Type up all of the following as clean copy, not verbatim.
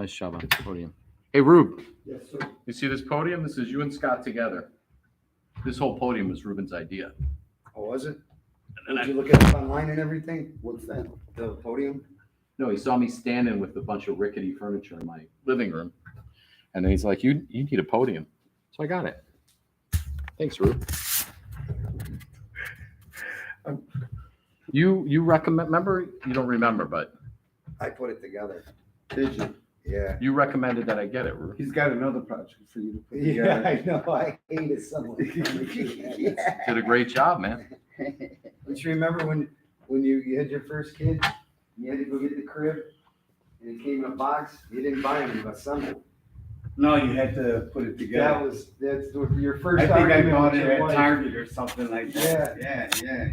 Nice job on this podium. Hey, Rube, Yes, sir. you see this podium? This is you and Scott together. This whole podium was Ruben's idea. Oh, was it? And Did you look it up online and everything? What's that? The podium? No, he saw me standing with a bunch of rickety furniture in my living room. And then he's like, you need a podium. So I got it. Thanks, Rube. You recommend, remember, you don't remember, but I put it together. Did you? Yeah. you recommended that I get it, Rube. He's got another project for you to put Yeah, together. I know. I hated someone. Did a great job, man. Don't you remember when you had your first kid? You had to go get the crib and it came in a box? You didn't buy them, you assembled. No, you had to put it together. That's your first I think I argument bought with it your at wife. Target or something like that. Yeah.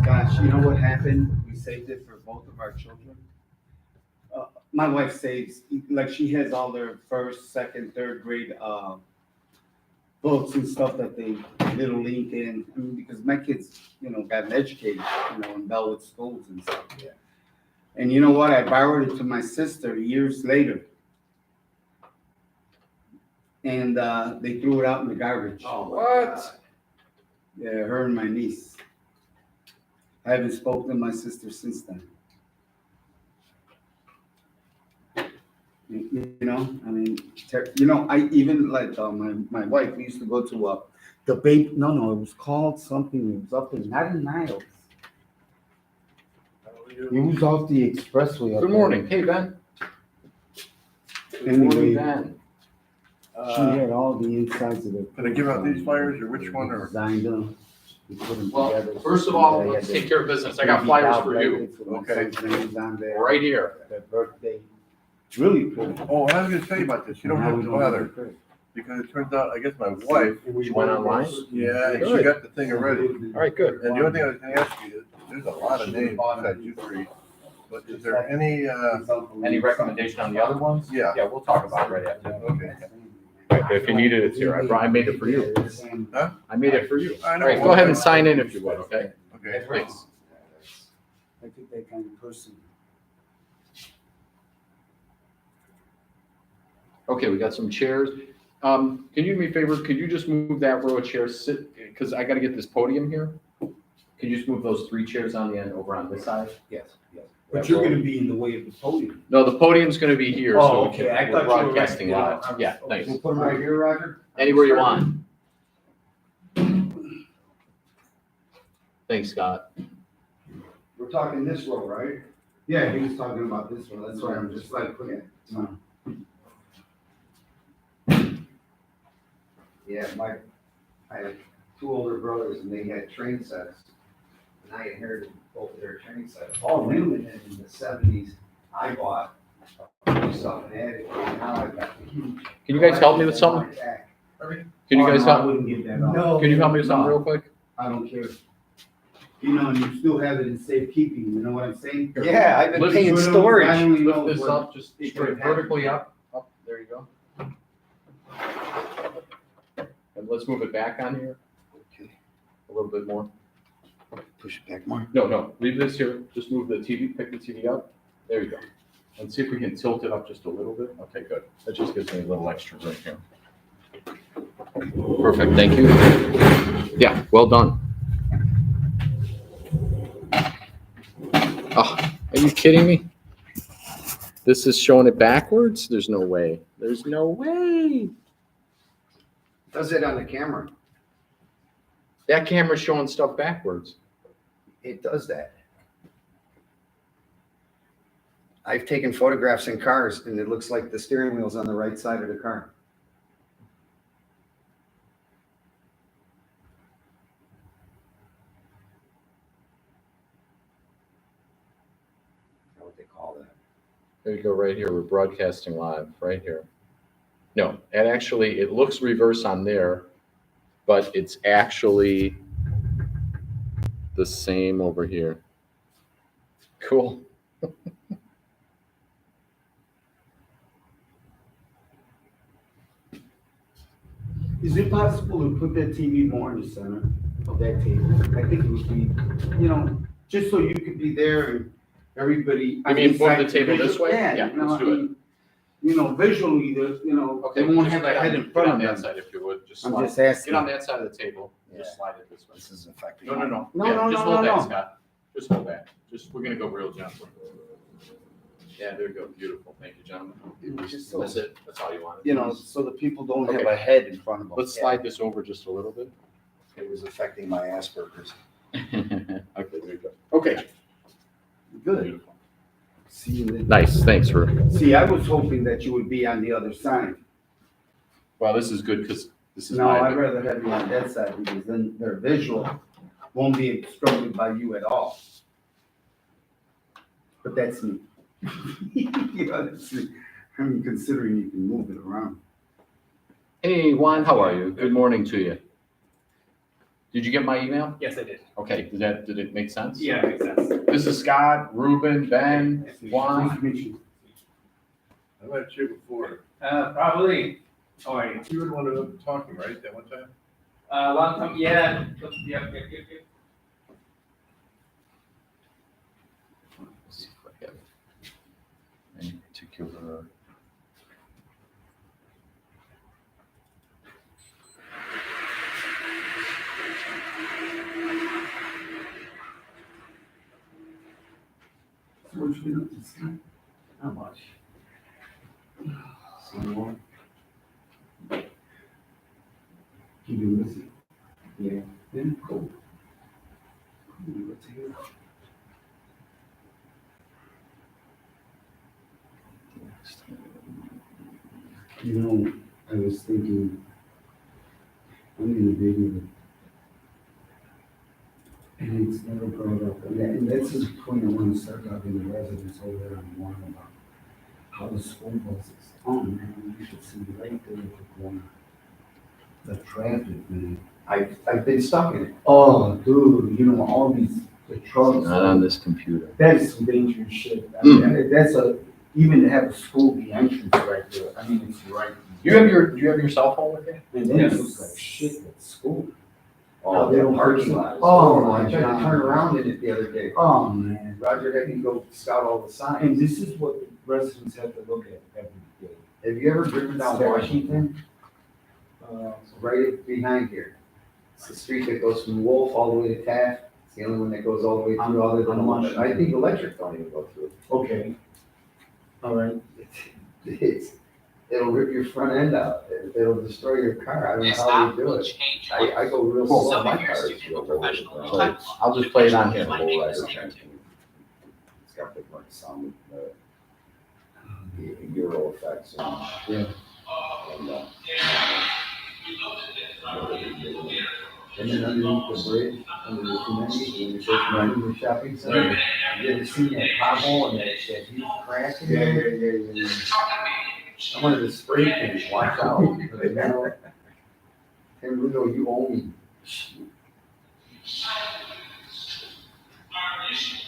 Gosh, you know what happened? We saved it for both of our children. My wife saves, like she has all their first, second, third grade books and stuff that they little link in. I mean, because my kids, got educated, in Bellwood schools and stuff. Yeah. And you know what? I borrowed it to my sister years later. And they threw it out in the garbage. Oh, What? Yeah, her and my niece. I haven't spoken to my sister since then. I even like my wife, we used to go to the babe. No, it was called something. It was up in, not in Niles. It was off the expressway. up Good morning. Hey, Ben. there. Good morning, Anyway, Ben. she had all the insides of it. Can I give out these flyers, or which one, or? Designed them. We put them Well, together. first of all, I had let's the take care of business. I got flyers for you. bracelets with my Okay. son's names on there. Right here. Their birthday. It's really pretty. Oh, and I was gonna tell you about this, you don't Now have we to have bother, the crib. because it turns out, I guess my wife, She went online? yeah, she Good. got the thing already. All right, good. And the only thing I was gonna ask you is, there's a lot of names besides you three, but is there any, Any recommendation on the other ones? Yeah. Yeah, we'll talk about it right after. okay. If you need it, it's here. I made it for you. Huh? I made it for you. I All know. right, go ahead and sign in if you would, okay? Okay. Thanks. I think that kind of person. Okay, we got some chairs. Can you do me a favor? Could you just move that row of chairs, because I gotta get this podium here. Can you just move those 3 chairs on the end over on this side? Yes. But you're gonna be in the way of the podium. No, the podium's gonna be here, Oh, so we okay. I can, thought we're you were broadcasting right. live. Yeah, Yeah, thanks. We'll put them right here, Roger? Anywhere you want. Thanks, Scott. We're talking this row, right? Yeah, he was talking about this one. That's why I'm just like putting it. Yeah, I had 2 older brothers and they had train sets. And I inherited both of their train sets. Oh, really? And in the 70s, I bought stuff and added, and now I've got the huge. Can you guys help me with something? Can you guys Oh, no, I help? wouldn't give that up. No. Can you help me with something No. real quick? I don't care. And you still have it in safekeeping, you know what I'm saying? Yeah, I've been Lift- paying I storage. don't know Lift this what- up, just straight vertically up, there you go. And let's move it back on here. Okay. A little bit more. Push it back more. No, leave this here, just move the TV, pick the TV up, there you go. And see if we can tilt it up just a little bit, okay, good. That just gives me a little extra room here. Perfect, thank you. Yeah, well done. Oh, are you kidding me? This is showing it backwards? There's no way. There's no way. Does it on the camera? That camera's showing stuff backwards. It does that. I've taken photographs in cars and it looks like the steering wheel's on the right side of the car. What they call that? There you go, right here. We're broadcasting live, right here. No, and actually, it looks reverse on there, but it's actually the same over here. Cool. Is it possible to put that TV more in the center of that table? I think it would be, just so you could be there and everybody. I mean, move the inside table this way? Yeah, Yeah, let's do it. visually, Okay, they won't just have a get head on- in front get on of that them. side if you would, just I'm slide. just asking. Get on that side of the table, Yeah. just slide it this way. This is affecting. No. No, Yeah, no, just no, hold no, back, no. Scott. Just hold back. We're gonna go real gently. Yeah, there you go. Beautiful. Thank you, gentlemen. Just so, That's it. That's all you wanted. so the people don't have Okay. a head in front of them. Let's slide this over just a little bit. It was affecting my Asperger's. Okay, there you go. Okay. Good. Beautiful. See, Nice, thanks for, I was hoping that you would be on the other side. well, this is good because this is No, my, I'd rather have you on that side because then their visual won't be obstructed by you at all. But that's me. I'm considering you can move it around. hey, Juan, how are you? Good morning to you. Did you get my email? Yes, I did. Okay, did it make sense? Yeah, makes sense. This is Scott, Ruben, Ben, Juan. Nice to meet you. I met you before. Probably. Oh, wait. You were the one who was talking, right, that one time? One time, yeah. Yep. Let's see if I have any particular. What you been up to, Scott? Not much. Someone? Keep you busy. Yeah. Yeah, cool. Good to hear. I was thinking, I'm gonna be with it. And it's never brought up, and that's the point I wanna start talking to residents over there on one about how the school buses, oh man, you should see right there at the corner. The traffic, man. I've been stuck in it. Oh, dude, all the trucks. Not on this computer. That is some dangerous shit. I mean, that's even to have a school, the entrance right there, I mean, it's right. Do you have your cell phone with you? And then it Yes. looks like shit at school. Oh, they that don't parking fix it. lot. Oh, my I tried to God. turn around in it the other day. Oh, man. Roger had me go scout all the signs. And this is what residents have to look at every day. Have you ever driven down Washington? Right behind here. It's the street that goes from Wolf all the way to Taft. It's the only one that goes all the way through other than On Washington. I think electric don't even go through. Okay. All right. It'll rip your front end out. It'll destroy your car. I don't know how they do it. I go real Cool. slow. My car is real low. So I'll just play it on here. It's got big like sound, the Euro effects. Yeah. And then underneath the bridge, under the community, when you first go into the shopping center, you ever seen that pothole and that huge crack in there? Yeah. I wanted to spray paint, watch out. You know? And Julio, you owe me.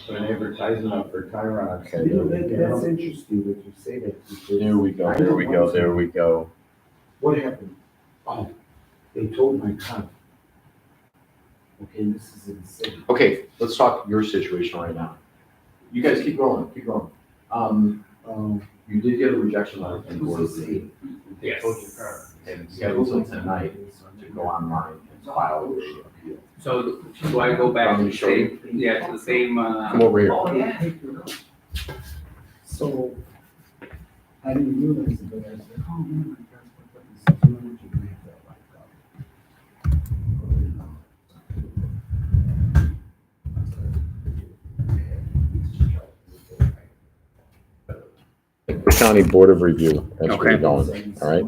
Put an advertisement up for Tyron. That's interesting that you say that. because There we go, there we go, there we go. What happened? Oh, they told my cop. Okay, this is insane. Okay, let's talk your situation right now. You guys keep going, keep going. You did get a rejection letter from the board of review. They Yes. told your car, and you have until tonight to go online and file the appeal. So do I go back to the same, to the same, Come over here. Oh, yeah. So, I didn't realize it, but I said, oh man, my car's fucked up. He said, you know what, you can have that like The County Board of Review, that's where you're Okay. going, all right?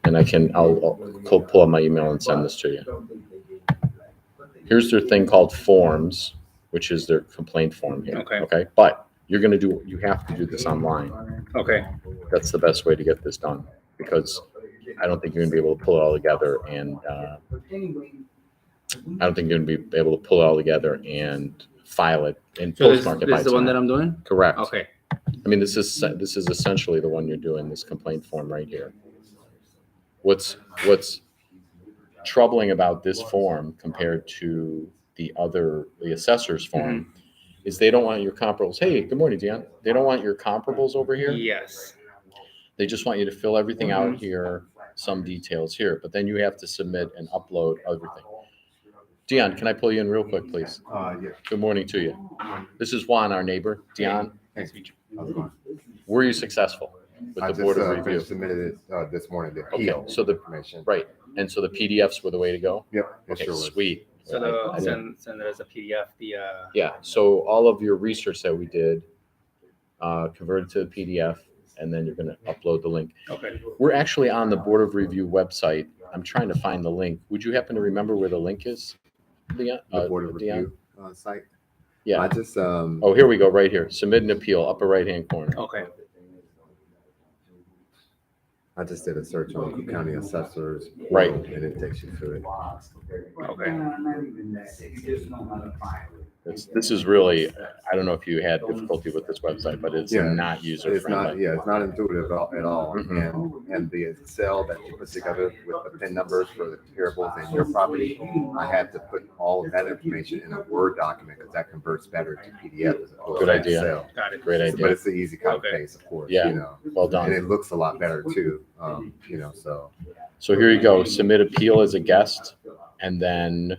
And I'll pull up my email and send this to you. Here's their thing called forms, which is their complaint form here. Okay. Okay, but you have to do this online. Okay. That's the best way to get this done, because I don't think you're gonna be able to pull it all together and, I don't think you're gonna be able to pull it all together and file it and So this postmark it by is the one that tonight. I'm doing? Correct. Okay. I mean, this is essentially the one you're doing, this complaint form right here. What's troubling about this form compared to the assessor's form is they don't want your comparables. Hey, good morning, Deanne. They don't want your comparables over here. Yes. They just want you to fill everything out here, some details here, but then you have to submit and upload everything. Dion, can I pull you in real quick, please? Yeah. Good morning to you. This is Juan, our neighbor. Dion, How's it going? were you successful with I the board of just review? submitted it this morning, the Okay, appeal so the- information. Right, and so the PDFs were the way to go? Yep, it Okay, sure was. sweet. So I didn't- send it as a PDF, Yeah, so all of your research that we did, converted to the PDF, and then you're gonna upload the link. okay. We're actually on the Board of Review website. I'm trying to find the link. Would you happen to remember where the link is, Leon? The Board of Dion? Review site. Yeah. I just, Oh, here we go, right here. Submit an appeal, upper right-hand corner. Okay. I just did a search on Cook County Assessors. Right. And it takes you to it. Okay. This is really, I don't know if you had difficulty with this website, but it's Yeah, not user It's not, friendly. yeah, it's not intuitive at all. Mhm. And the Excel that you put together with the PIN numbers for the comparables in your property, I had to put all of that information in a Word document because that converts better to PDF as opposed Good to idea. Excel. Got it. Great But idea. it's an easy copy Okay. paste, of course, Yeah. you know. Well And done. it looks a lot better too, so. So here you go. Submit appeal as a guest, and then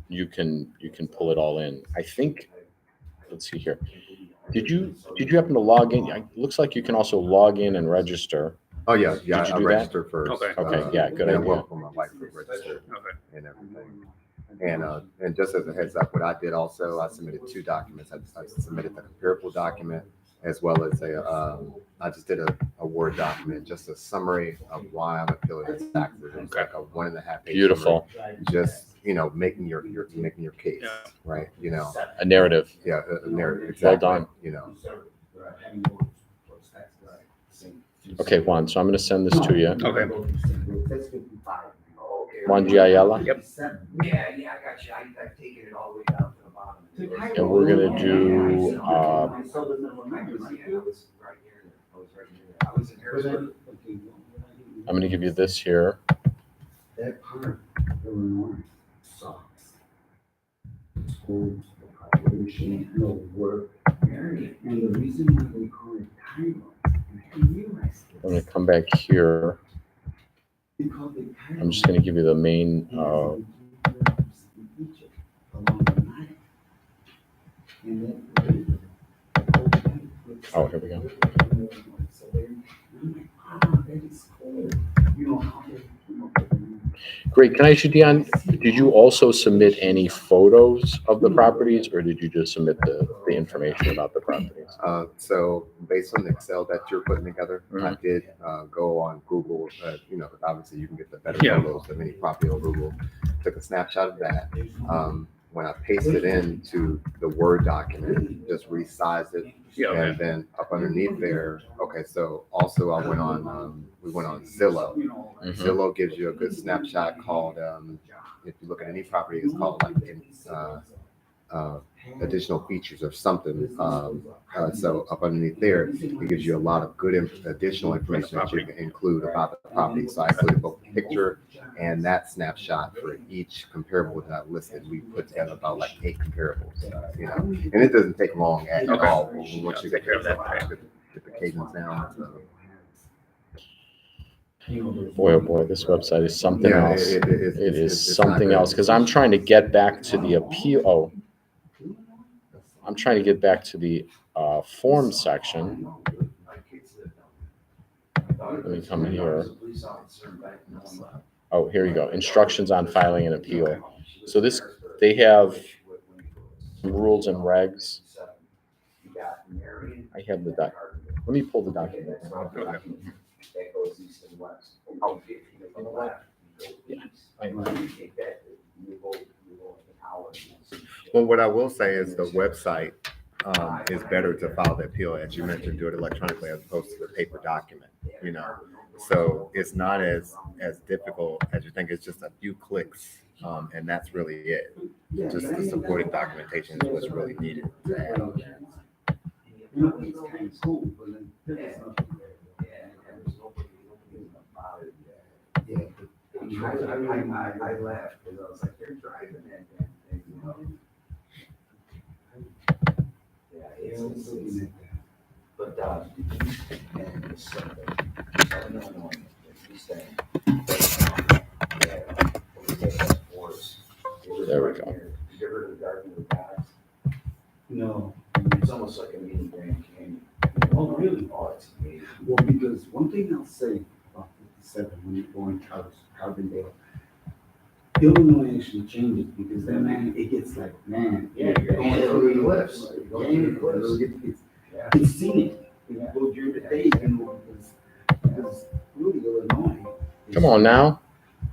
you can pull it all in. I think, let's see here. Did you happen to log in? It looks like you can also log in and register. Oh, yeah, Did you I do that? registered first. Okay. Okay, yeah, good idea. Well, for my wife to register Okay. and everything. And just as a heads up, what I did also, I submitted 2 documents. I submitted the comparable document as well as I just did a Word document, just a summary of why I'm appealing this taxes. It's like a 1.5 page. Beautiful. summary, just, making your case, Yeah. right? A narrative. Yeah, a narrative, Well exactly. done. Okay, Juan, so I'm going to send this to you. Okay. Juan Giayala. Yep. Yeah, I got you. I've taken it all the way down to the bottom. And we're going to do, I'm going to give you this here. That part, Illinois sucks. Schools, the population, no work. And the reason why they call it Cairo, and I didn't realize I'm going this. to come back here. They called it Cairo. I'm just going to give you the main, Egypt along the Nile. And then, oh, here we go. So I'm like, ah, that is cool. You know how they, Great. Can I ask you, Dion, did you also submit any photos of the properties, or did you just submit the information about the properties? So based on the Excel that you're putting together, I Mhm. did go on Google, obviously you can get the better Yeah. photos of any property on Google. Took a snapshot of that. When I pasted it into the Word document, just resized it. Yeah, okay. And then up underneath there, okay, so also I went on, we went on Zillow. Mhm. Zillow gives you a good snapshot called, if you look at any property, it's called like additional features or something. So up underneath there, it gives you a lot of good additional information that you can include about the property. So I included both the picture and that snapshot for each comparable that I listed. We put together about like 8 comparables, and it doesn't take long at Okay. all. Once you Take get care of that. get the cadence down. So. Boy, oh boy, this website is something Yeah, else. it It is it's not something good. else, because I'm trying to get back to the appeal. Oh, I'm trying to get back to the form section. Let me come here. Oh, here you go. Instructions on filing an appeal. So this, they have some rules and regs. I have the doc. Let me pull the document. Well, what I will say is the website is better to file the appeal, as you mentioned, do it electronically as opposed to the paper document, So it's not as difficult as you think. It's just a few clicks, and that's really it. Just the supporting documentation is what's really needed to add on there. It's kind of cool, but then there's nothing there. I laughed because I was like, they're driving and yeah, it's looking at that. But, and the seven, no, he's saying. There we go. You ever heard of the Garden of the Gods? No. It's almost like a mini Grand Canyon. Oh, really? Oh, it's amazing. Well, because one thing I'll say about 57, when you're going towards Carbondale, Illinois actually changes because then, man, it gets like, man. Yeah, you're going through the cliffs. Like, You're going through the cliffs. Yeah. It's scenic. You go during the day, you know, because really Illinois. is- Come on now.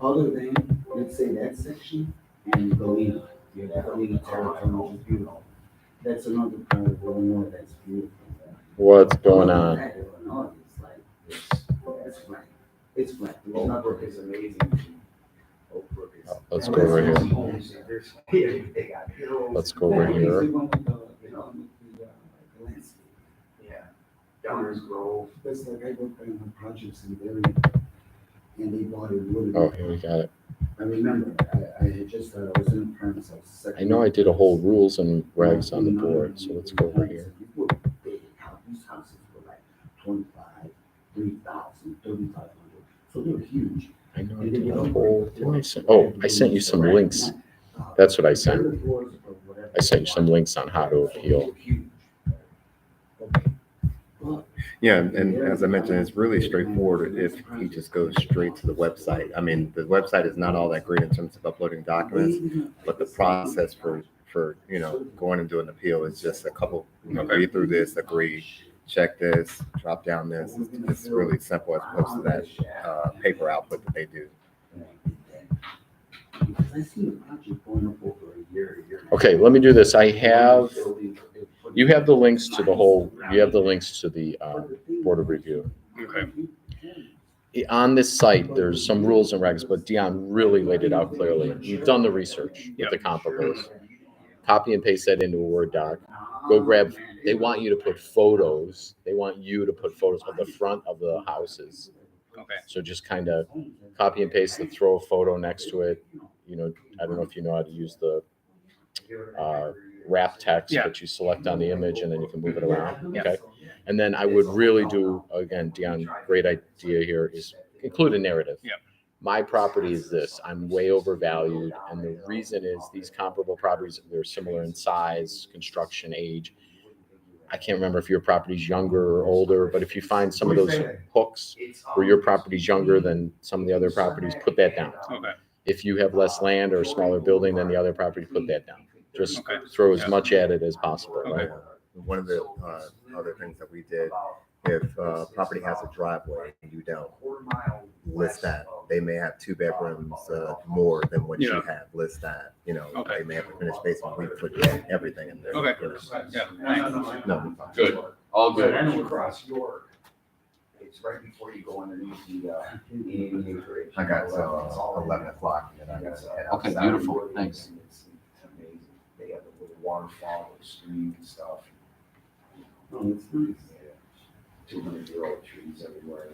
Other than, let's say that section and Galena, you have Galena territory, which is beautiful. That's another part of Illinois that's beautiful. What's going on? That Illinois is like, it's flat. It's flat. There's Oak not- Brook is amazing. Oak Brook is. Let's go over here. They got hills. Let's go over here. Yeah. Downers Grove. That's like I worked on the projects in Derry, and they bought it wooded. Oh, here we got it. I remember, I had just, I was in the premise, I was second. I know I did a whole rules and regs on the board, so let's go over here. These houses were like 25, 3,000, 3,500, so they were huge. I know I did a whole, what did I send? Oh, I sent you some links. That's what I sent. I sent you some links on how to appeal. Yeah, and as I mentioned, it's really straightforward if he just goes straight to the website. I mean, the website is not all that great in terms of uploading documents, but the process for going and doing an appeal is just a couple, read through this, agree, check this, drop down this. It's really simple as opposed to that paper output that they do. Because I seen the project going up over a year. Okay, let me do this. I have, you have the links to the whole, you have the links to the Board of Review. Okay. On this site, there's some rules and regs, but Dion really laid it out clearly. You've done the research with the comparables. Copy and paste that into a Word doc. Go grab, they want you to put photos. They want you to put photos of the front of the houses. Okay. So just kind of copy and paste it, throw a photo next to it. You know, I don't know if you know how to use the wrap text, Yeah. but you select on the image and then you can move it around. Yeah. Okay. And then I would really do, again, Dion, great idea here is include a narrative. Yeah. My property is this. I'm way overvalued. And the reason is these comparable properties, they're similar in size, construction, age. I can't remember if your property's younger or older, but if you find some of those hooks where your property's younger than some of the other properties, put that down. Okay. If you have less land or a smaller building than the other property, put that down. Just Okay. throw as Yeah. much at it as possible, right? Okay. One of the other things that we did, if property has a driveway and you don't, list that. They may have 2 bedrooms more than what you Yeah. have. List that. Okay. They may have a finished basement. We put everything in there. Okay. you know. Yeah. No. Good. All good. And then across York, it's right before you go underneath the Indian Bridge. I got 11 o'clock. And I got Okay, beautiful. Thanks. It's amazing. They have the little waterfall, the stream and stuff. Oh, it's nice. 200-year-old trees everywhere.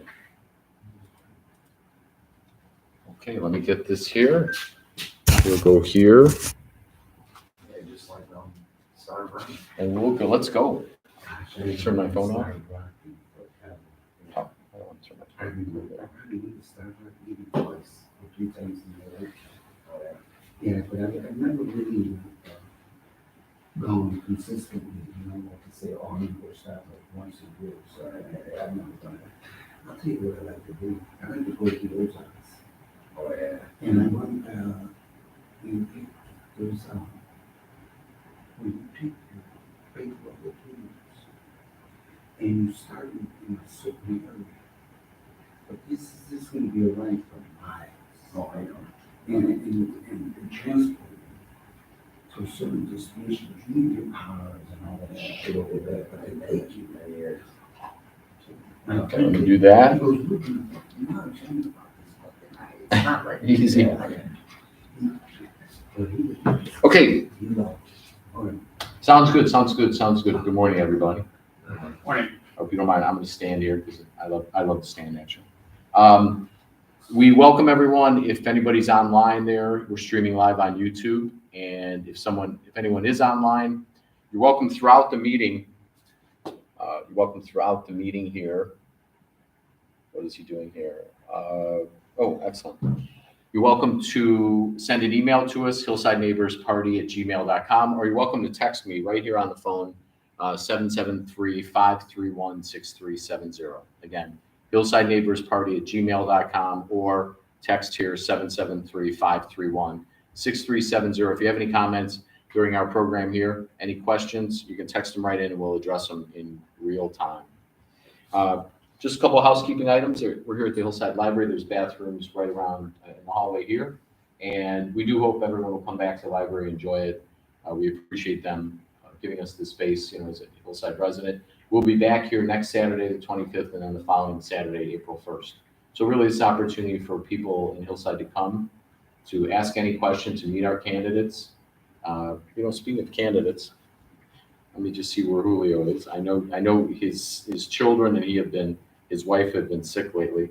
Okay, let me get this here. We'll go here Yeah, just like Star Brand. and we'll go. Let's go. Let me turn my phone off. Oh, I don't want to turn my I phone remember, I probably went to Starbucks maybe twice or 3 times in my life. Yeah, but I've never really gone consistently, like to say, oh, I'm going to go Starbucks once a year, so I've never done it. I'll tell you what I like to do. I like to go to those office. Oh, yeah. And I want, there's, when you take your paper of the tools and you start in a certain area, but this is going to be a ride for miles. Oh, I know. And transport to a certain destination, you need your cars and all that shit over there, but they take you there. Okay, let me do that. He goes, look, you're not ashamed about this, but it's not like. Easy. But he- Okay, he loves. sounds good, sounds good, sounds good. Good morning, everybody. Morning. Hope you don't mind. I'm going to stand here because I love to stand actually. We welcome everyone. If anybody's online there, we're streaming live on YouTube. And if anyone is online, you're welcome throughout the meeting You're welcome throughout the meeting here. What is he doing here? Oh, excellent. You're welcome to send an email to us, hillsideneighborsparty@gmail.com, or you're welcome to text me right here on the phone, 773-531-6370. Again, hillsideneighborsparty@gmail.com, or text here 773-531-6370. If you have any comments during our program here, any questions, you can text them right in and we'll address them in real time. Just a couple of housekeeping items. We're here at the Hillside Library. There's bathrooms right around in the hallway here. And we do hope everyone will come back to the library, enjoy it. We appreciate them giving us the space, as a Hillside resident. We'll be back here next Saturday, the 25th, and then the following Saturday, April 1st. So really it's an opportunity for people in Hillside to come, to ask any question, to meet our candidates. Speaking of candidates, let me just see where Julio is. I know his children and his wife have been sick lately.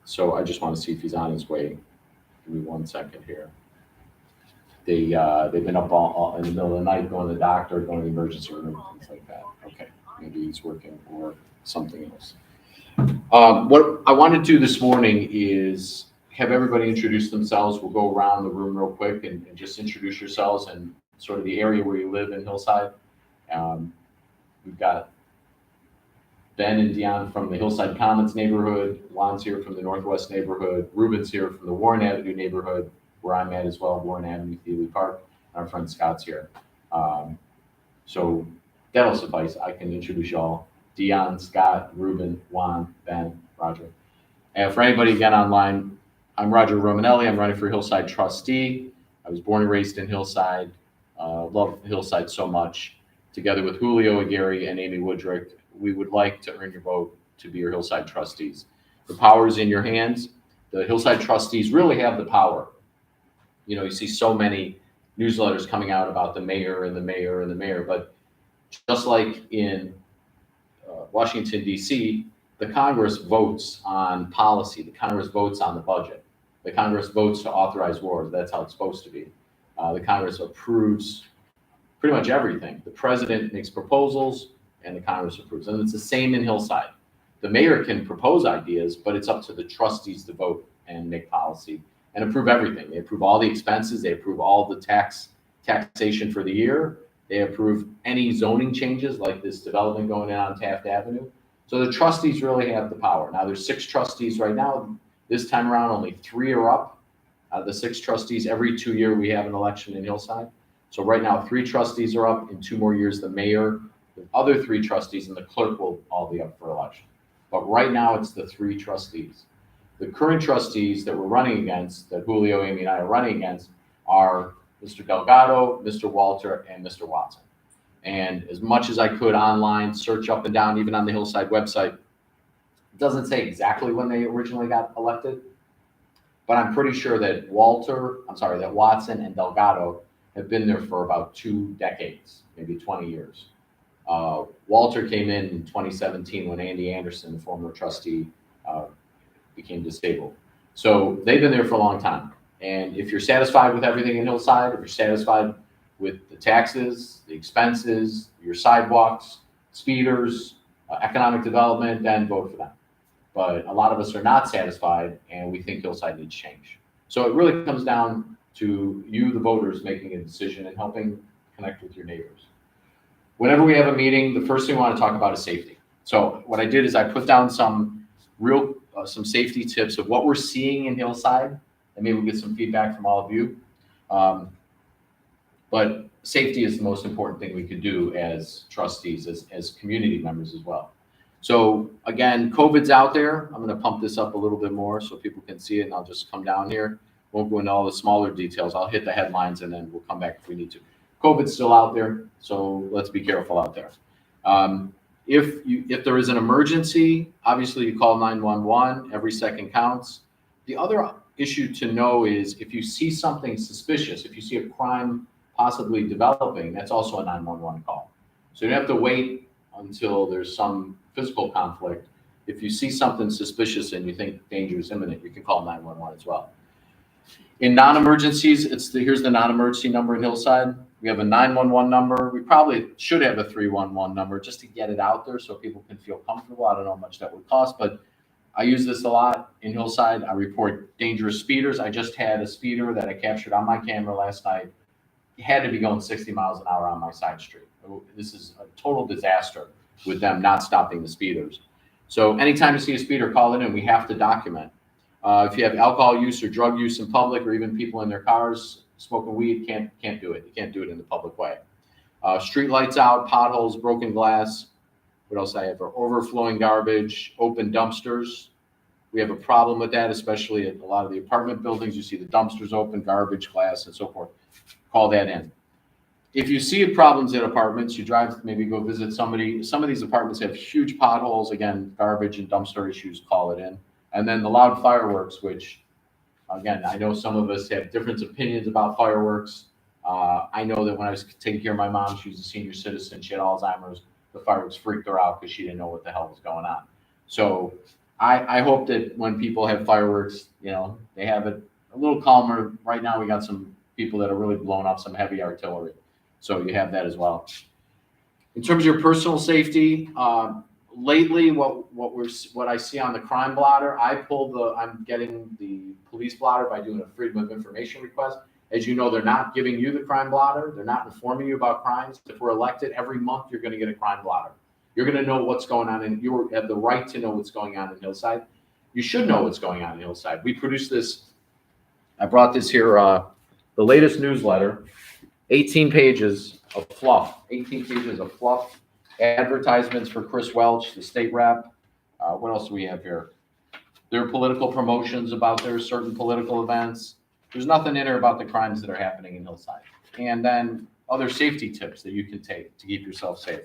So I just want to see if he's on his way. Give me 1 second here. They've been up all in the middle of the night, going to the doctor, going to the emergency room, things like that. Okay, maybe he's working or something else. What I want to do this morning is have everybody introduce themselves. We'll go around the room real quick and just introduce yourselves and sort of the area where you live in Hillside. We've got Ben and Dion from the Hillside Commons neighborhood. Juan's here from the Northwest neighborhood. Ruben's here from the Warren Avenue neighborhood, where I'm at as well, Warren Avenue, Thiele Park. Our friend Scott's here. So that'll suffice. I can introduce y'all. Dion, Scott, Ruben, Juan, Ben, Roger. And for anybody again online, I'm Roger Romanelli. I'm running for Hillside Trustee. I was born and raised in Hillside. Love Hillside so much. Together with Julio, Gary, and Amy Woodrick, we would like to earn your vote to be your Hillside Trustees. The power is in your hands. The Hillside Trustees really have the power. You see so many newsletters coming out about the mayor and the mayor and the mayor, but just like in Washington, D.C., the Congress votes on policy. The Congress votes on the budget. The Congress votes to authorize wars. That's how it's supposed to be. The Congress approves pretty much everything. The president makes proposals and the Congress approves. And it's the same in Hillside. The mayor can propose ideas, but it's up to the trustees to vote and make policy and approve everything. They approve all the expenses. They approve all the taxation for the year. They approve any zoning changes like this development going in on Taft Avenue. So the trustees really have the power. Now there's 6 trustees right now. This time around, only 3 are up. The 6 trustees, every 2 years we have an election in Hillside. So right now, 3 trustees are up. In 2 more years, the mayor, the other 3 trustees, and the clerk will all be up for election. But right now, it's the 3 trustees. The current trustees that we're running against, that Julio, Amy, and I are running against, are Mr. Delgado, Mr. Walter, and Mr. Watson. And as much as I could online, search up and down, even on the Hillside website, it doesn't say exactly when they originally got elected. But I'm pretty sure that Watson and Delgado have been there for about 2 decades, maybe 20 years. Walter came in 2017 when Andy Anderson, the former trustee, became disabled. So they've been there for a long time. And if you're satisfied with everything in Hillside, if you're satisfied with the taxes, the expenses, your sidewalks, speeders, economic development, then vote for them. But a lot of us are not satisfied, and we think Hillside needs change. So it really comes down to you, the voters, making a decision and helping connect with your neighbors. Whenever we have a meeting, the first thing we want to talk about is safety. So what I did is I put down some safety tips of what we're seeing in Hillside, and maybe we'll get some feedback from all of you. But safety is the most important thing we could do as trustees, as community members as well. So again, COVID's out there. I'm going to pump this up a little bit more so people can see it, and I'll just come down here. Won't go into all the smaller details. I'll hit the headlines, and then we'll come back if we need to. COVID's still out there, so let's be careful out there. If there is an emergency, obviously you call 911. Every second counts. The other issue to know is if you see something suspicious, if you see a crime possibly developing, that's also a 911 call. So you don't have to wait until there's some physical conflict. If you see something suspicious and you think danger is imminent, you can call 911 as well. In non-emergencies, here's the non-emergency number in Hillside, We have a 911 number. We probably should have a 311 number just to get it out there so people can feel comfortable. I don't know how much that would cost, but I use this a lot in Hillside. I report dangerous speeders. I just had a speeder that I captured on my camera last night. He had to be going 60 miles an hour on my side street. This is a total disaster with them not stopping the speeders. So anytime you see a speeder, call it in. We have to document. If you have alcohol use or drug use in public, or even people in their cars smoking weed, can't do it. You can't do it in the public way. Street lights out, potholes, broken glass. What else I have? Overflowing garbage, open dumpsters. We have a problem with that, especially at a lot of the apartment buildings. You see the dumpsters open, garbage, glass, and so forth. Call that in. If you see problems in apartments, you drive, maybe go visit somebody. Some of these apartments have huge potholes, again, garbage and dumpster issues, call it in. And then the loud fireworks, which, again, I know some of us have different opinions about fireworks. I know that when I was taking care of my mom, she was a senior citizen, she had Alzheimer's, the fireworks freaked her out because she didn't know what the hell was going on. So I hope that when people have fireworks, they have it a little calmer. Right now, we got some people that are really blowing up some heavy artillery. So you have that as well. In terms of your personal safety, lately, what I see on the crime blotter, I'm getting the police blotter by doing a freedom of information request. As you know, they're not giving you the crime blotter. They're not informing you about crimes. If we're elected, every month you're going to get a crime blotter. You're going to know what's going on, and you have the right to know what's going on in Hillside. You should know what's going on in Hillside. We produced this. I brought this here, the latest newsletter, 18 pages of fluff, advertisements for Chris Welch, the state rep. What else do we have here? Their political promotions about their certain political events. There's nothing in there about the crimes that are happening in Hillside. And then other safety tips that you can take to keep yourself safe.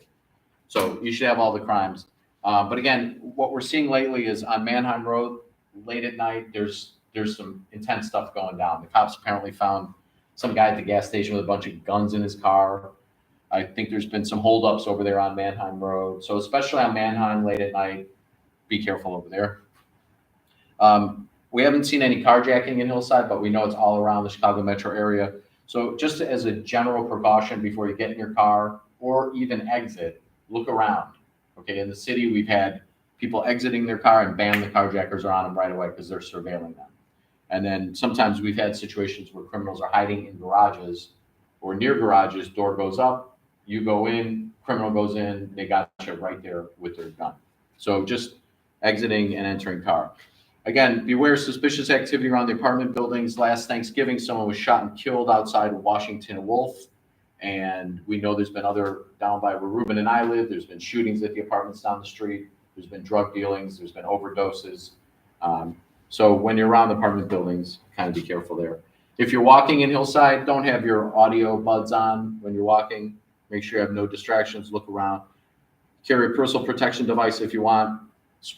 So you should have all the crimes. But again, what we're seeing lately is on Manheim Road, late at night, there's some intense stuff going down. The cops apparently found some guy at the gas station with a bunch of guns in his car. I think there's been some holdups over there on Manheim Road. So especially on Manheim late at night, be careful over there. We haven't seen any carjacking in Hillside, but we know it's all around the Chicago metro area. So just as a general precaution before you get in your car or even exit, look around. Okay, in the city, we've had people exiting their car and bam, the carjackers are on them right away because they're surveilling them. And then sometimes we've had situations where criminals are hiding in garages or near garages, door goes up, you go in, criminal goes in, they got you right there with their gun. So just exiting and entering car. Again, beware suspicious activity around the apartment buildings. Last Thanksgiving, someone was shot and killed outside of Washington Wolf. And we know there's been other down by where Ruben and I live. There's been shootings at the apartments down the street. There's been drug dealings. There's been overdoses. So when you're around the apartment buildings, kind of be careful there. If you're walking in Hillside, don't have your audio buds on when you're walking. Make sure you have no distractions. Look around. Carry a personal protection device if you want.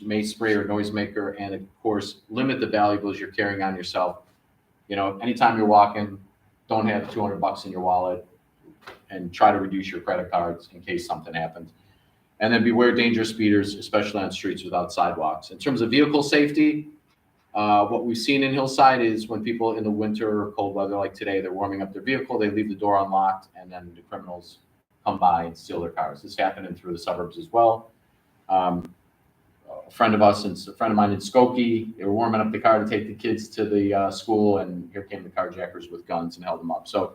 Mace spray or noisemaker, and of course, limit the valuables you're carrying on yourself. Anytime you're walking, don't have $200 in your wallet, and try to reduce your credit cards in case something happens. And then beware dangerous speeders, especially on streets without sidewalks. In terms of vehicle safety, what we've seen in Hillside is when people in the winter or cold weather like today, they're warming up their vehicle, they leave the door unlocked, and then the criminals come by and steal their cars. This happened through the suburbs as well. A friend of mine in Skokie, they were warming up the car to take the kids to the school, and here came the carjackers with guns and held them up. So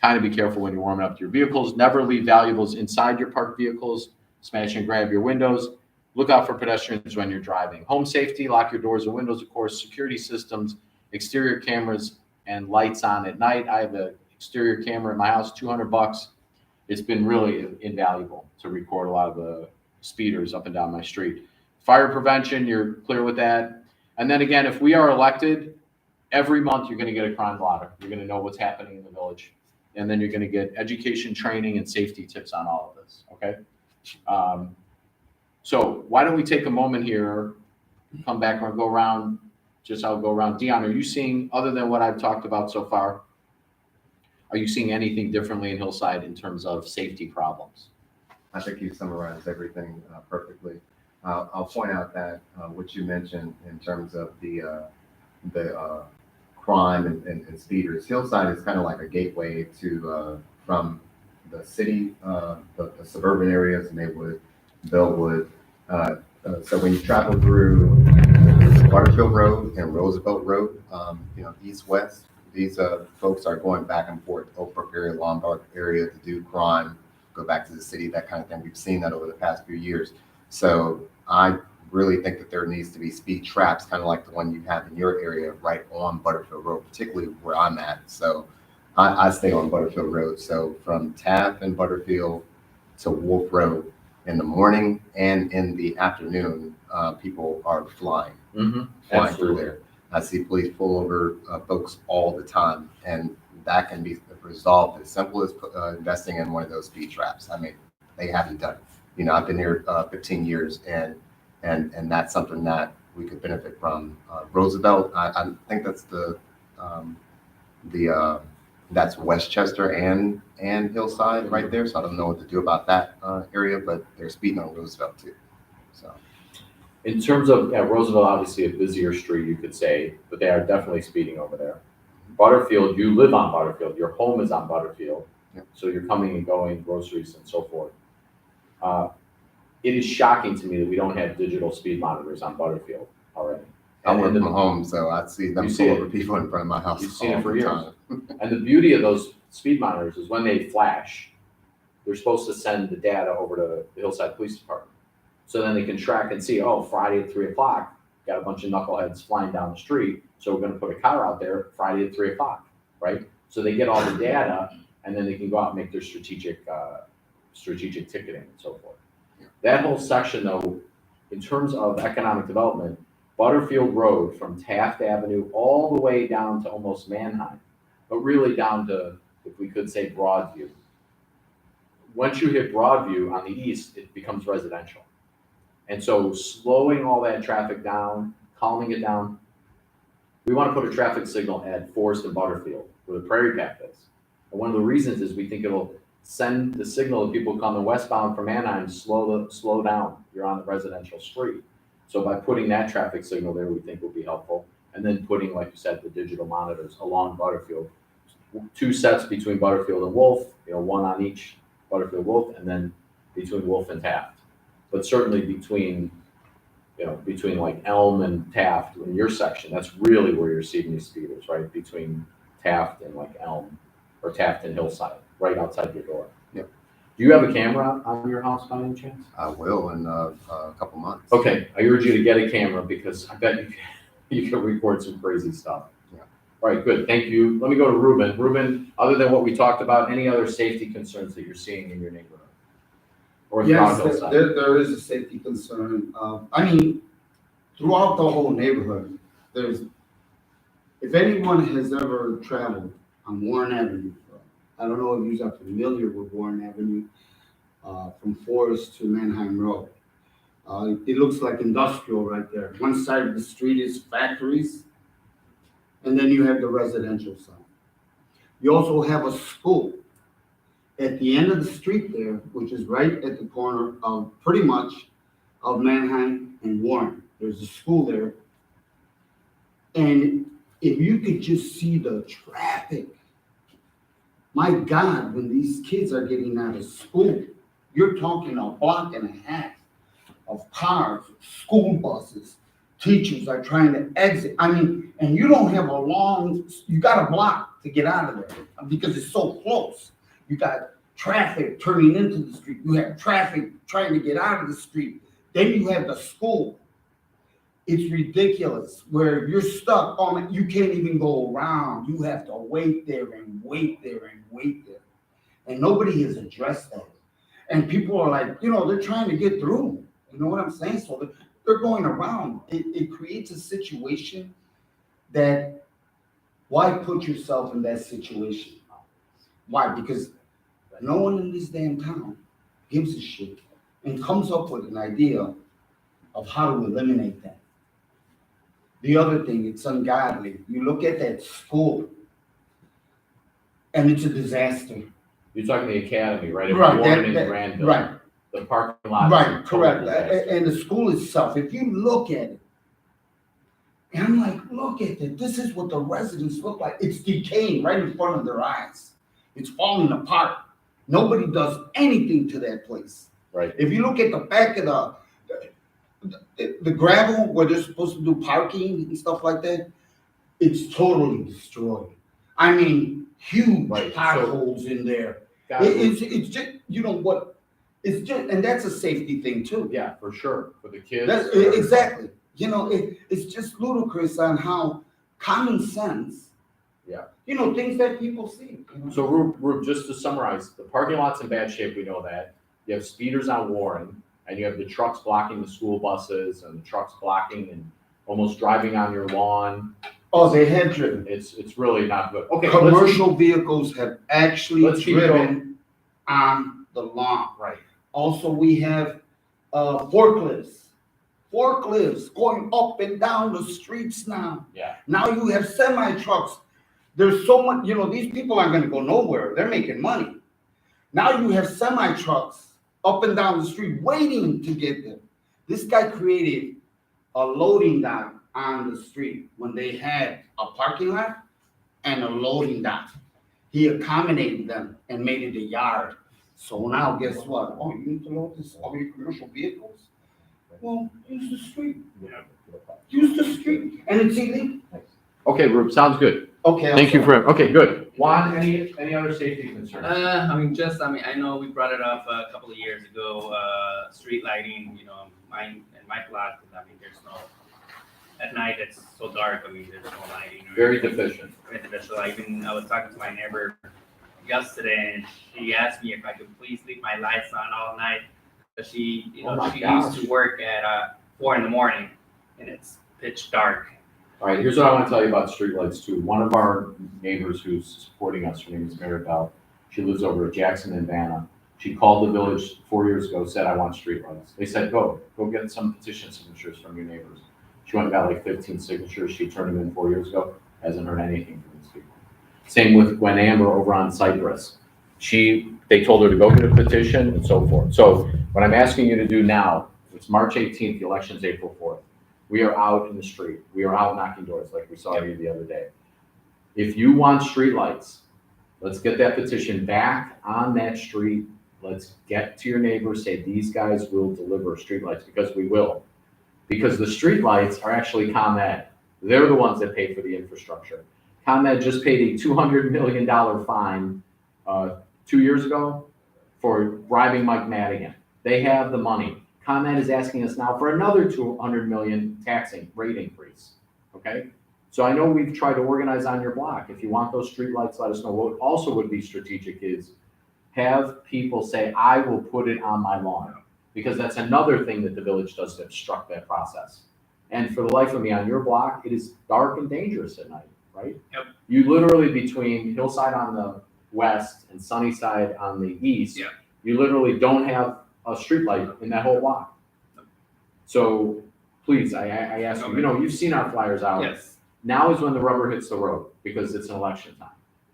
kind of be careful when you're warming up your vehicles. Never leave valuables inside your parked vehicles. Smash and grab your windows. Look out for pedestrians when you're driving. Home safety, lock your doors and windows, of course, security systems, exterior cameras, and lights on at night. I have an exterior camera in my house, $200. It's been really invaluable to record a lot of the speeders up and down my street. Fire prevention, you're clear with that. And then again, if we are elected, every month you're going to get a crime blotter. You're going to know what's happening in the village. And then you're going to get education, training, and safety tips on all of this, okay? So why don't we take a moment here, come back and go around, I'll go around. Dion, are you seeing, other than what I've talked about so far, are you seeing anything differently in Hillside in terms of safety problems? I think you summarized everything perfectly. I'll point out that what you mentioned in terms of the crime and speeders, Hillside is kind of like a gateway to from the city, the suburban areas, Maywood, Bellwood. So when you travel through Butterfield Road and Roosevelt Road, east-west, these folks are going back and forth over area, Lombard area to do crime, go back to the city, that kind of thing. We've seen that over the past few years. So I really think that there needs to be speed traps, kind of like the one you have in your area, right on Butterfield Road, particularly where I'm at. So I stay on Butterfield Road. So from Taft and Butterfield to Wolf Road in the morning and in the afternoon, people are flying through Absolutely. there. I see police pull over folks all the time, and that can be resolved as simple as investing in one of those speed traps. I mean, they haven't done it. I've been here 15 years, and that's something that we could benefit from. Roosevelt, I think that's that's Westchester and Hillside right there. So I don't know what to do about that area, but they're speeding on Roosevelt too. So. In terms of Roosevelt, obviously a busier street, you could say, but they are definitely speeding over there. Butterfield, you live on Butterfield. Your home is on Butterfield. Yep. So you're coming and going, groceries and so forth. It is shocking to me that we don't have digital speed monitors on Butterfield already. I work from home, so I see them pull over people in front of my house. You've seen it for all the years. time. And the beauty of those speed monitors is when they flash, they're supposed to send the data over to the Hillside Police Department. So then they can track and see, oh, Friday at 3 o'clock, got a bunch of knuckleheads flying down the street. So we're going to put a car out there Friday at 3 o'clock, right? So they get all the data, and then they can go out and make their strategic ticketing and so forth. Yeah. That whole section, though, in terms of economic development, Butterfield Road from Taft Avenue all the way down to almost Manheim, but really down to, if we could say, Broadview. Once you hit Broadview on the east, it becomes residential. And so slowing all that traffic down, calming it down, we want to put a traffic signal at Forest and Butterfield where the Prairie Path is. And one of the reasons is we think it'll send the signal to people coming westbound from Anaheim, slow down, you're on the residential street. So by putting that traffic signal there, we think will be helpful. And then putting, like you said, the digital monitors along Butterfield, 2 sets between Butterfield and Wolf, one on each Butterfield Wolf, and then between Wolf and Taft. But certainly between like Elm and Taft in your section, that's really where you're seeing these speeders, right? Between Taft and like Elm, or Taft and Hillside, right outside your door. Yep. Do you have a camera on your house by any chance? I will in a couple months. Okay, I urge you to get a camera because I bet you can record some crazy stuff. Yeah. All right, good, thank you. Let me go to Ruben. Ruben, other than what we talked about, any other safety concerns that you're seeing in your neighborhood? Or Yes, throughout Hillside? there is a safety concern. Throughout the whole neighborhood, if anyone has ever traveled on Warren Avenue, I don't know if you are familiar with Warren Avenue, from Forest to Manheim Road. It looks like industrial right there. One side of the street is factories, and then you have the residential side. You also have a school at the end of the street there, which is right at the corner of pretty much of Manheim and Warren. There's a school there. And if you could just see the traffic, my God, when these kids are getting out of school, you're talking a block and a half of cars, school buses, teachers are trying to exit. And you don't have you got a block to get out of there because it's so close. You got traffic turning into the street. You have traffic trying to get out of the street. Then you have the school. It's ridiculous where you're stuck on it. You can't even go around. You have to wait there and wait there and wait there. And nobody has addressed that. And people are like, they're trying to get through. You know what I'm saying? So they're going around. It creates a situation that, why put yourself in that situation? Why? Because no one in this damn town gives a shit and comes up with an idea of how to eliminate that. The other thing, it's ungodly. You look at that school, and it's a disaster. You're talking the academy, right? Right, Warren and Granville. right. The parking lot. Right, correct. And the school itself, if you look at it, and I'm like, look at it. This is what the residents look like. It's decaying right in front of their eyes. It's falling apart. Nobody does anything to that place. Right. If you look at the back of the gravel where they're supposed to do parking and stuff like that, it's totally destroyed. I mean, huge Right, so- potholes in there. Got it. It's just, you know what, it's just, and that's a safety thing too. Yeah, for sure, for the kids. That's, for everybody. exactly. You know, it's just ludicrous on how common sense. Yeah. You know, things that people see. You know? So Rube, just to summarize, the parking lot's in bad shape, we know that. You have speeders on Warren, and you have the trucks blocking the school buses, and the trucks blocking and almost driving on your lawn. Oh, they had driven. It's really not good. Okay. Commercial vehicles have actually let's keep driven on the lawn. Right. Also, we have forklifts going up and down the streets now. Yeah. Now you have semi trucks. There's so much, you know, these people aren't gonna go nowhere. They're making money. Now you have semi trucks up and down the street waiting to get them. This guy created a loading dock on the street when they had a parking lot and a loading dock. He accommodated them and made it a yard. So now guess what? Oh, you need to load this, all your commercial vehicles? Well, use the street. Use the street, and it's illegal. Okay, Rube, sounds good. Okay. I'm Thank you sorry. for, okay, good. Juan, any other safety concerns? I know we brought it up a couple of years ago, street lighting, you know, in my block, I mean, there's no, at night, it's so dark, I mean, there's no lighting. Very deficient. Very deficient. I was talking to my neighbor yesterday, and she asked me if I could please leave my lights on all night. But she, you Oh know, my she gosh. used to work at 4 a.m, and it's pitch dark. All right, here's what I want to tell you about streetlights too. One of our neighbors who's supporting us, her name is Maribel. She lives over at Jackson and Vanna. She called the village 4 years ago, said, I want streetlights. They said, go get some petition signatures from your neighbors. She went and got like 15 signatures. She turned them in 4 years ago. Hasn't heard anything from these people. Same with Gwen Amber over on Cypress. They told her to go get a petition and so forth. So what I'm asking you to do now, it's March 18th, the election's April 4th. We are out in the street. We are out knocking doors like we saw you the other day. If you want streetlights, let's get that petition back on that street. Let's get to your neighbors, say these guys will deliver streetlights, because we will. Because the streetlights are actually ComEd. They're the ones that pay for the infrastructure. ComEd just paid a $200 million fine 2 years ago for bribing Mike Madigan. They have the money. ComEd is asking us now for another $200 million taxing rate increase. Okay? So I know we've tried to organize on your block. If you want those streetlights, let us know. What also would be strategic is have people say, I will put it on my lawn. Because that's another thing that the village does to obstruct that process. And for the life of me, on your block, it is dark and dangerous at night, right? Yep. You literally, between Hillside on the west and Sunnyside on the east, Yeah. you literally don't have a street light in that whole block. So please, I ask you, Okay. you know, you've seen our flyers out. Yes. Now is when the rubber hits the road, because it's an election time.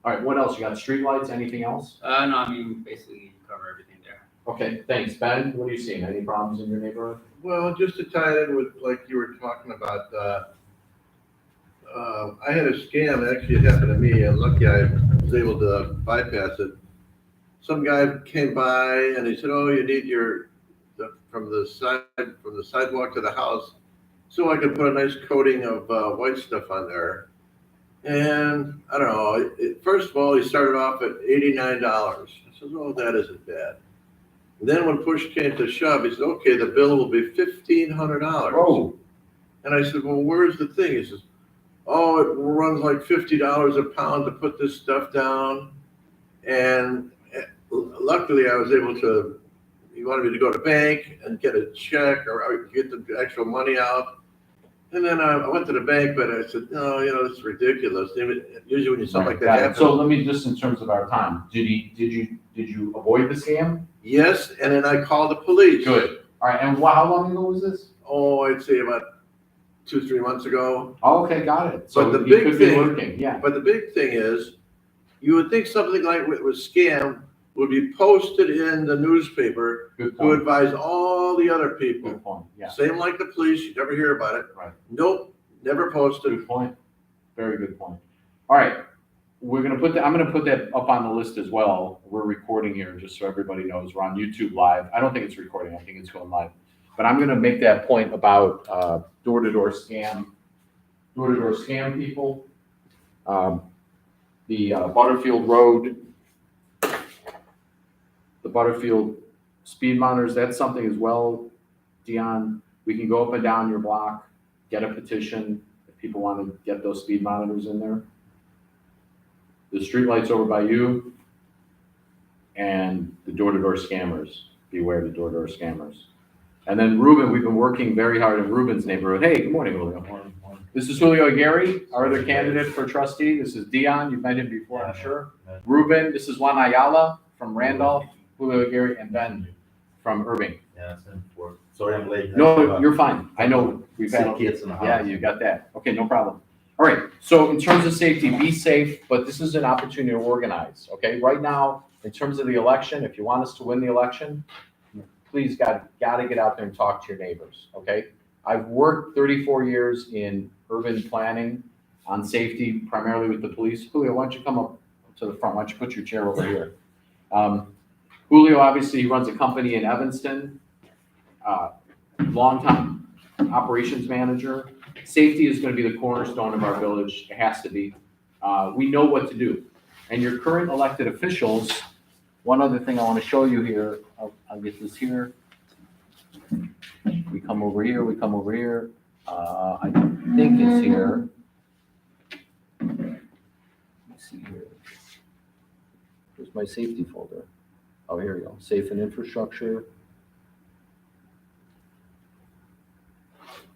All right, what else? You got street lights, anything else? No, I mean, basically you cover everything there. Okay, thanks. Ben, what are you seeing? Any problems in your neighborhood? Well, just to tie it in with, like you were talking about, I had a scam, actually it happened to me, and lucky I was able to bypass it. Some guy came by and he said, oh, you need from the sidewalk to the house, so I could put a nice coating of white stuff on there. And I don't know, first of all, he started off at $89. I said, oh, that isn't bad. And then when push came to shove, he said, okay, the bill will be $1,500. Oh. And I said, well, where's the thing? He says, oh, it runs like $50 a pound to put this stuff down. And luckily I was able to, he wanted me to go to the bank and get a check or get the actual money out. And then I went to the bank, but I said, no, you know, this is ridiculous. Usually when something like that Got it. happens. So let me just, in terms of our time, did you avoid the scam? Yes, and then I called the police. Good. All right, and how long ago was this? Oh, I'd say about 2-3 months ago. Oh, okay, got it. So But the you big could be thing- lurking, yeah. But the big thing is, you would think something like what was scam would be posted in the newspaper Good to point. advise all the other people. Good point, yeah. Same like the police, you never hear about it. Right. Nope, never posted. Good point. Very good point. All right. I'm gonna put that up on the list as well. We're recording here, just so everybody knows. We're on YouTube Live. I don't think it's recording. I think it's going live. But I'm gonna make that point about door-to-door scam people. The Butterfield Road, the Butterfield speed monitors, that's something as well, Dion. We can go up and down your block, get a petition if people want to get those speed monitors in there. The streetlights over by you, and the door-to-door scammers. Beware the door-to-door scammers. And then Ruben, we've been working very hard in Ruben's neighborhood. Hey, good morning, Julio. This is Julio Aguirre, our other candidate for trustee. This is Dion. You've met him before, I'm sure. Ruben, this is Juan Ayala from Randolph, Julio Aguirre, and Ben from Irving. Yeah, it's in for, sorry I'm late. No, you're fine. I know we've had. Sick kids in the house. Yeah, you got that. Okay, no problem. All right, so in terms of safety, be safe, but this is an opportunity to organize, okay? Right now, in terms of the election, if you want us to win the election, please gotta get out there and talk to your neighbors, okay? I've worked 34 years in urban planning on safety, primarily with the police. Julio, why don't you come up to the front? Why don't you put your chair over here? Julio, obviously, he runs a company in Evanston, longtime operations manager. Safety is going to be the cornerstone of our village. It has to be. We know what to do. And your current elected officials, one other thing I want to show you here, I'll get this here. We come over here, I think it's here. Let me see here. Where's my safety folder? Oh, here we go. Safe and infrastructure.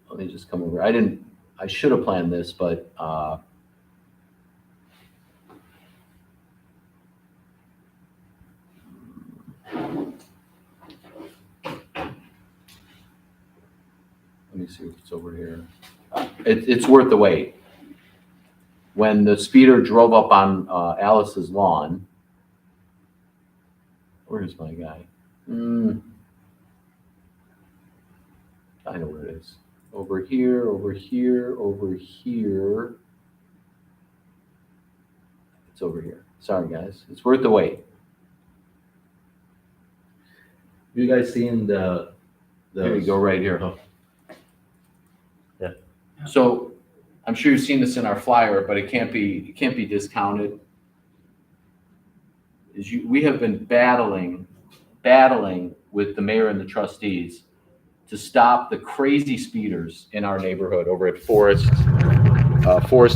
Let me just come over. I should have planned this, but let me see if it's over here. It's worth the wait. When the speeder drove up on Alice's lawn, where's my guy? I know where it is. Over here, over here, over here. It's over here. Sorry, guys. It's worth the wait. You guys seen the There you go, right here. Oh. Yeah. So I'm sure you've seen this in our flyer, but it can't be discounted. We have been battling with the mayor and the trustees to stop the crazy speeders in our neighborhood over at Forest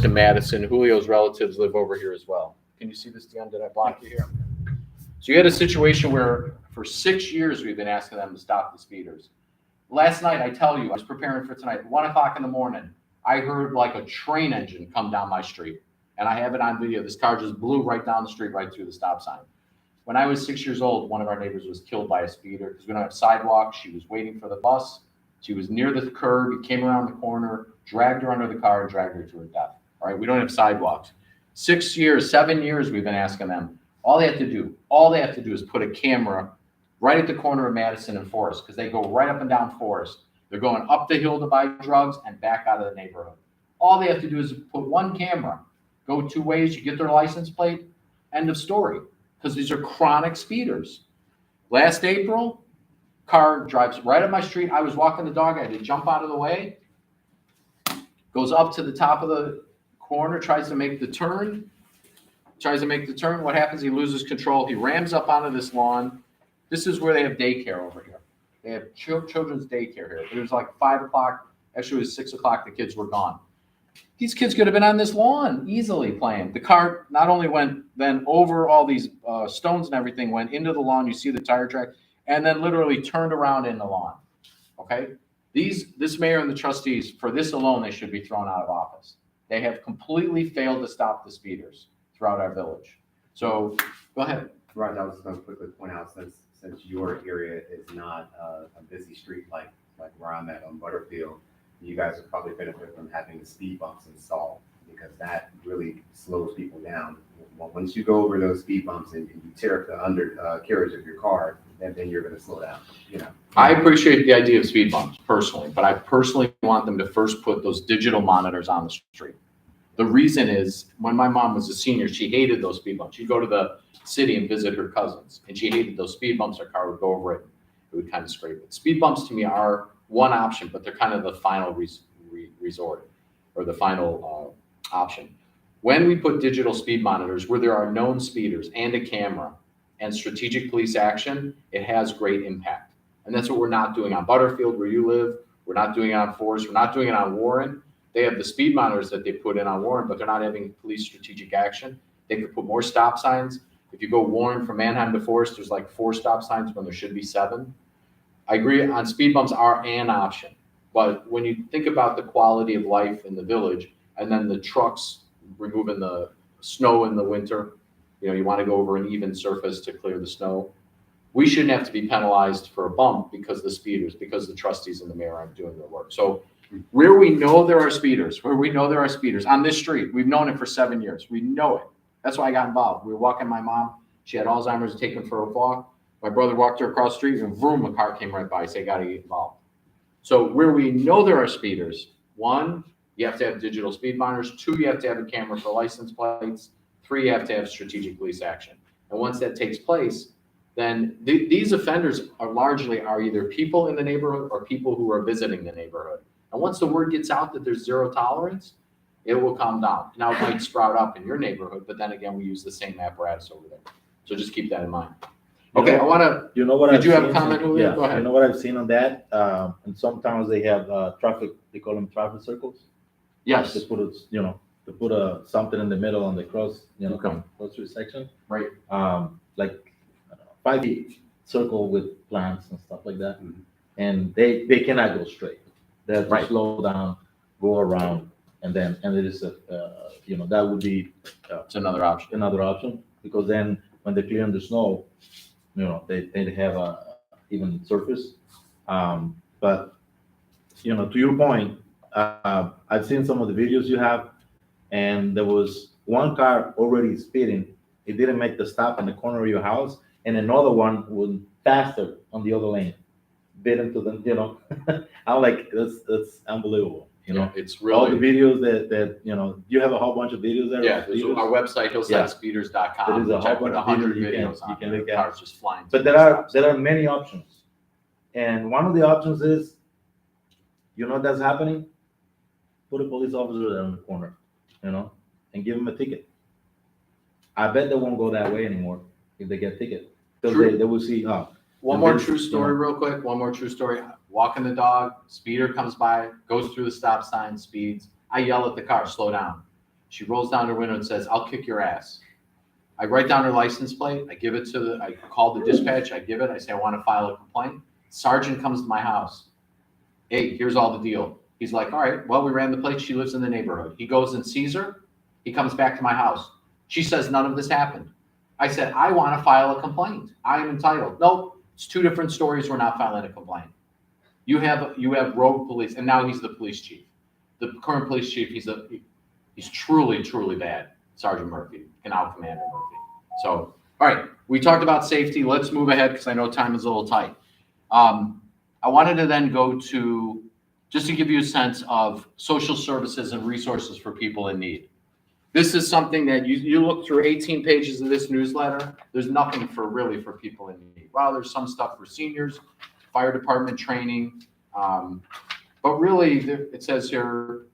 and Madison. Julio's relatives live over here as well. Can you see this, Dion? Did I block you here? So you had a situation where for 6 years we've been asking them to stop the speeders. Last night, I tell you, I was preparing for tonight, 1 o'clock in the morning, I heard like a train engine come down my street. And I have it on video. This car just blew right down the street, right through the stop sign. When I was 6 years old, one of our neighbors was killed by a speeder because we don't have sidewalks. She was waiting for the bus. She was near the curb. He came around the corner, dragged her under the car, and dragged her to her death. All right, we don't have sidewalks. 6 years, 7 years, we've been asking them. All they have to do is put a camera right at the corner of Madison and Forest because they go right up and down Forest. They're going up the hill to buy drugs and back out of the neighborhood. All they have to do is put one camera, go 2 ways, you get their license plate, end of story. Because these are chronic speeders. Last April, car drives right up my street. I was walking the dog. I had to jump out of the way. Goes up to the top of the corner, tries to make the turn. What happens? He loses control. He rams up onto this lawn. This is where they have daycare over here. They have children's daycare here. It was like 5 o'clock. Actually, it was 6 o'clock. The kids were gone. These kids could have been on this lawn easily playing. The car not only went then over all these stones and everything, went into the lawn. You see the tire track, and then literally turned around in the lawn. Okay, this mayor and the trustees, for this alone, they should be thrown out of office. They have completely failed to stop the speeders throughout our village. So go ahead. Right, I was just going to quickly point out, since your area is not a busy street like where I'm at on Butterfield, you guys would probably benefit from having the speed bumps installed because that really slows people down. Once you go over those speed bumps and you tear up the undercarriage of your car, then you're going to slow down. You know. I appreciate the idea of speed bumps personally, but I personally want them to first put those digital monitors on the street. The reason is, when my mom was a senior, she hated those speed bumps. She'd go to the city and visit her cousins, and she hated those speed bumps. Her car would go over it. It would kind of scrape it. Speed bumps to me are one option, but they're kind of the final resort, or the final option. When we put digital speed monitors where there are known speeders and a camera and strategic police action, it has great impact. And that's what we're not doing on Butterfield, where you live. We're not doing it on Forest. We're not doing it on Warren. They have the speed monitors that they put in on Warren, but they're not having police strategic action. They could put more stop signs. If you go Warren from Manheim to Forest, there's like 4 stop signs when there should be 7. I agree on speed bumps are an option. But when you think about the quality of life in the village, and then the trucks removing the snow in the winter, you want to go over an even surface to clear the snow. We shouldn't have to be penalized for a bump because the speeders, because the trustees and the mayor aren't doing their work. So where we know there are speeders on this street, we've known it for 7 years. We know it. That's why I got involved. We were walking my mom. She had Alzheimer's, taken for a walk. My brother walked her across the street, and vroom, a car came right by. I say, got to get involved. So where we know there are speeders, 1, you have to have digital speed monitors. 2, you have to have a camera for license plates. 3, you have to have strategic police action. And once that takes place, then these offenders are either people in the neighborhood or people who are visiting the neighborhood. And once the word gets out that there's zero tolerance, it will calm down. Now it might sprout up in your neighborhood, but then again, we use the same apparatus over there. So just keep that in mind. Okay, I want to. You know what? Did you have a comment, Julio? Yeah. Go ahead. You know what I've seen on that? And sometimes they have traffic. They call them traffic circles. Yes. They put something in the middle on the cross. Okay. Cross section. Right. Like 5 feet circle with plants and stuff like that. Mhm. And they cannot go straight. They have to Right. slow down, go around, and it is that would be It's another option. another option, because then when they're clearing the snow, they have a even surface. But to your point, I've seen some of the videos you have, and there was one car already speeding. It didn't make the stop in the corner of your house, and another one went faster on the other lane, bit into them. I'm like, that's unbelievable. It's All the really. videos that you have a whole bunch of videos there. Yeah, of there's speeders. our website, hillsidespeeders.com. There is a which I whole put bunch of 100 videos videos on you can there. look at. Cars just flying. But through there the stop are many options, and one of the options is, that's happening. Put a police officer there in the corner, and give them a ticket. I bet they won't go that way anymore if they get a ticket, because True. they will see. One more true story, real quick. One more true story. Walking the dog, speeder comes by, goes through the stop sign, speeds. I yell at the car, slow down. She rolls down her window and says, "I'll kick your ass." I write down her license plate. I give it I call the dispatch. I give it. I say, "I want to file a complaint." Sergeant comes to my house. "Hey, here's all the deal." He's like, "All right, well, we ran the plate. She lives in the neighborhood." He goes and sees her. He comes back to my house. She says, "None of this happened." I said, "I want to file a complaint. I am entitled." "Nope, it's 2 different stories. We're not filing a complaint. You have rogue police," and now he's the police chief. The current police chief, he's truly, truly bad. Sergeant Murphy, and now Commander Murphy. So, all right, we talked about safety. Let's move ahead because I know time is a little tight. I wanted to then go to, just to give you a sense of social services and resources for people in need. This is something that you look through 18 pages of this newsletter, there's nothing for people in need. Well, there's some stuff for seniors, fire department training, but really it says here,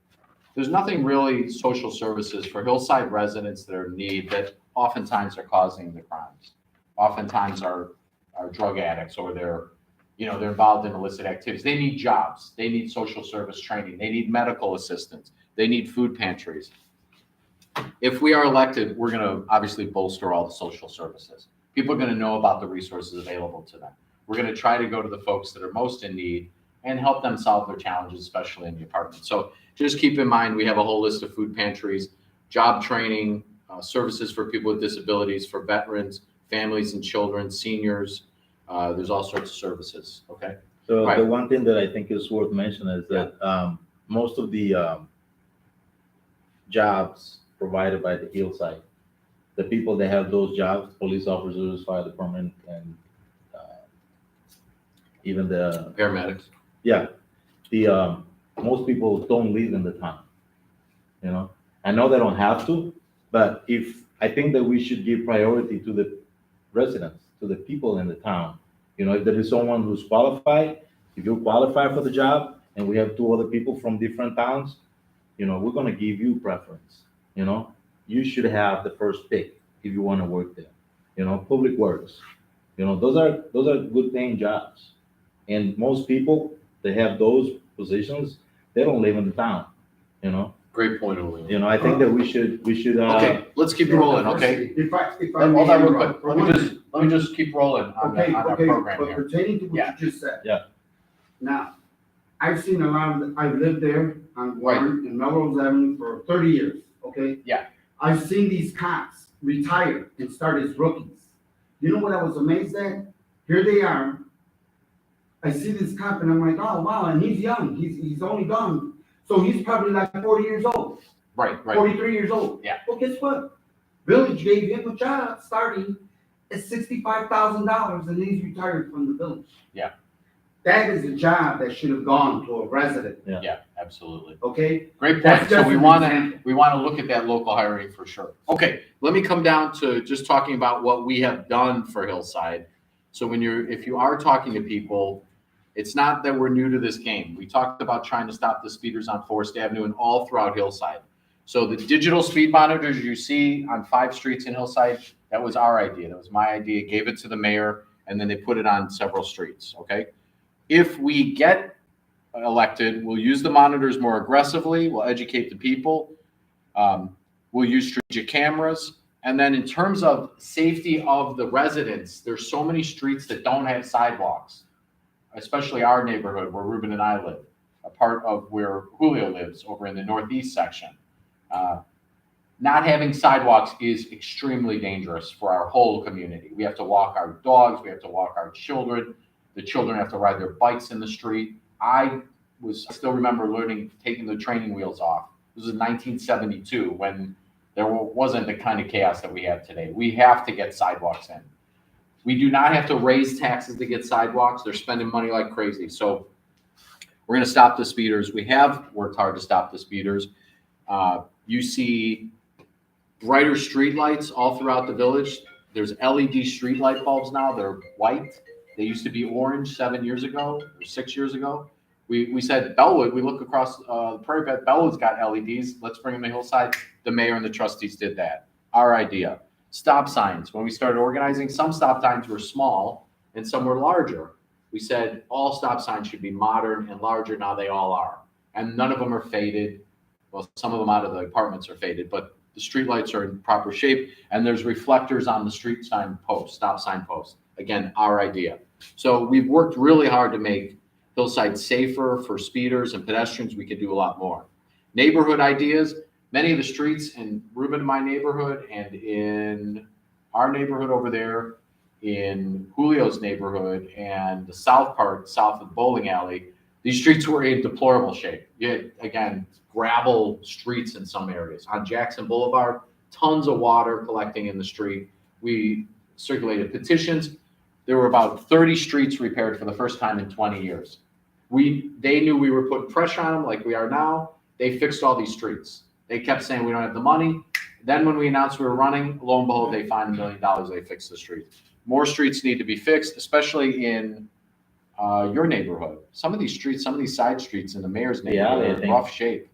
there's nothing really social services for Hillside residents that are in need that oftentimes are causing the crimes. Oftentimes are drug addicts, or they're involved in illicit activities. They need jobs. They need social service training. They need medical assistance. They need food pantries. If we are elected, we're going to obviously bolster all the social services. People are going to know about the resources available to them. We're going to try to go to the folks that are most in need and help them solve their challenges, especially in the apartment. So just keep in mind, we have a whole list of food pantries, job training, services for people with disabilities, for veterans, families and children, seniors. There's all sorts of services. Okay. So Right. the one thing that I think is worth mentioning is that most of the jobs provided by the Hillside, the people that have those jobs, police officers, fire department, and even the Paramedics. the most people don't live in the town, I know they don't have to, but I think that we should give priority to the residents, to the people in the town. If there is someone who's qualified, if you qualify for the job, and we have two other people from different towns, we're gonna give you preference, you should have the first pick if you wanna work there. Public works, those are good paying jobs. And most people, they have those positions, they don't live in the town, you know? Great point, Julio. I think that we should, Okay, let's keep rolling, okay? If I Hold may on real interrupt quick. for Let me just keep rolling on Okay, our okay, program but here. pertaining to what Yeah. you just said. Yeah. Now, I've seen a lot of, I've lived there on Right. Warren and Melrose Avenue for 30 years, okay? Yeah. I've seen these cops retire and start as rookies. You know what I was amazed at? Here they are. I see this cop and I'm like, oh, wow, and he's young, he's only gone. So he's probably like 40 years old, Right. 43 years old. Yeah. Well, guess what? Village gave him a job starting at $65,000 and he's retired from the village. Yeah. That is a job that should have gone to a resident, Yeah, absolutely. okay? Great That's point. So just we an want to, example. we want to look at that local hiring for sure. Okay, let me come down to just talking about what we have done for Hillside. So if you are talking to people, it's not that we're new to this game. We talked about trying to stop the speeders on Forest Avenue and all throughout Hillside. So the digital speed monitors you see on 5 streets in Hillside, that was our idea. That was my idea. Gave it to the mayor, and then they put it on several streets, okay? If we get elected, we'll use the monitors more aggressively. We'll educate the people. We'll use strategic cameras. And then in terms of safety of the residents, there's so many streets that don't have sidewalks, especially our neighborhood where Ruben and I live, a part of where Julio lives over in the northeast section. Not having sidewalks is extremely dangerous for our whole community. We have to walk our dogs. We have to walk our children. The children have to ride their bikes in the street. I still remember taking the training wheels off. This was in 1972 when there wasn't the kind of chaos that we have today. We have to get sidewalks in. We do not have to raise taxes to get sidewalks. They're spending money like crazy. So we're going to stop the speeders. We have worked hard to stop the speeders. You see brighter street lights all throughout the village. There's LED street light bulbs now. They're white. They used to be orange 7 years ago or 6 years ago. We said Bellwood, we look across the prairie path, Bellwood's got LEDs. Let's bring them to Hillside. The mayor and the trustees did that. Our idea. Stop signs. When we started organizing, some stop signs were small and some were larger. We said all stop signs should be modern and larger. Now they all are. And none of them are faded. Well, some of them out of the apartments are faded, but the street lights are in proper shape. And there's reflectors on the street sign posts, stop sign posts. Again, our idea. So we've worked really hard to make Hillside safer for speeders and pedestrians. We could do a lot more. Neighborhood ideas. Many of the streets in Ruben and my neighborhood and in our neighborhood over there, in Julio's neighborhood and the south part, south of the bowling alley, these streets were in deplorable shape. You had, again, gravel streets in some areas. On Jackson Boulevard, tons of water collecting in the street. We circulated petitions. There were about 30 streets repaired for the first time in 20 years. They knew we were putting pressure on them like we are now. They fixed all these streets. They kept saying we don't have the money. Then when we announced we were running, lo and behold, they fined $1 million. They fixed the streets. More streets need to be fixed, especially in your neighborhood. Some of these streets, some of these side streets in the mayor's neighborhood are in rough shape.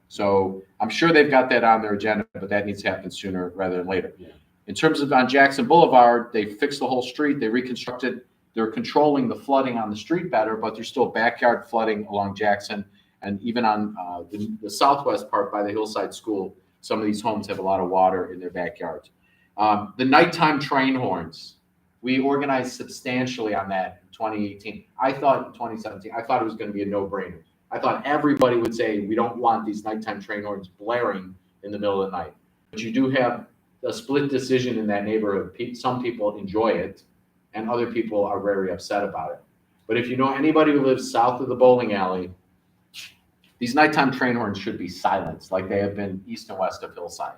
So I'm sure they've got that on their agenda, but that needs to happen sooner rather than later. Yeah. In terms of on Jackson Boulevard, they fixed the whole street. They reconstructed. They're controlling the flooding on the street better, but there's still backyard flooding along Jackson. And even on the southwest part by the Hillside School, some of these homes have a lot of water in their backyards. The nighttime train horns, we organized substantially on that in 2018. I thought in 2017, I thought it was going to be a no-brainer. I thought everybody would say, we don't want these nighttime train horns blaring in the middle of the night. But you do have a split decision in that neighborhood. Some people enjoy it, and other people are very upset about it. But if you know anybody who lives south of the bowling alley, these nighttime train horns should be silenced like they have been east and west of Hillside.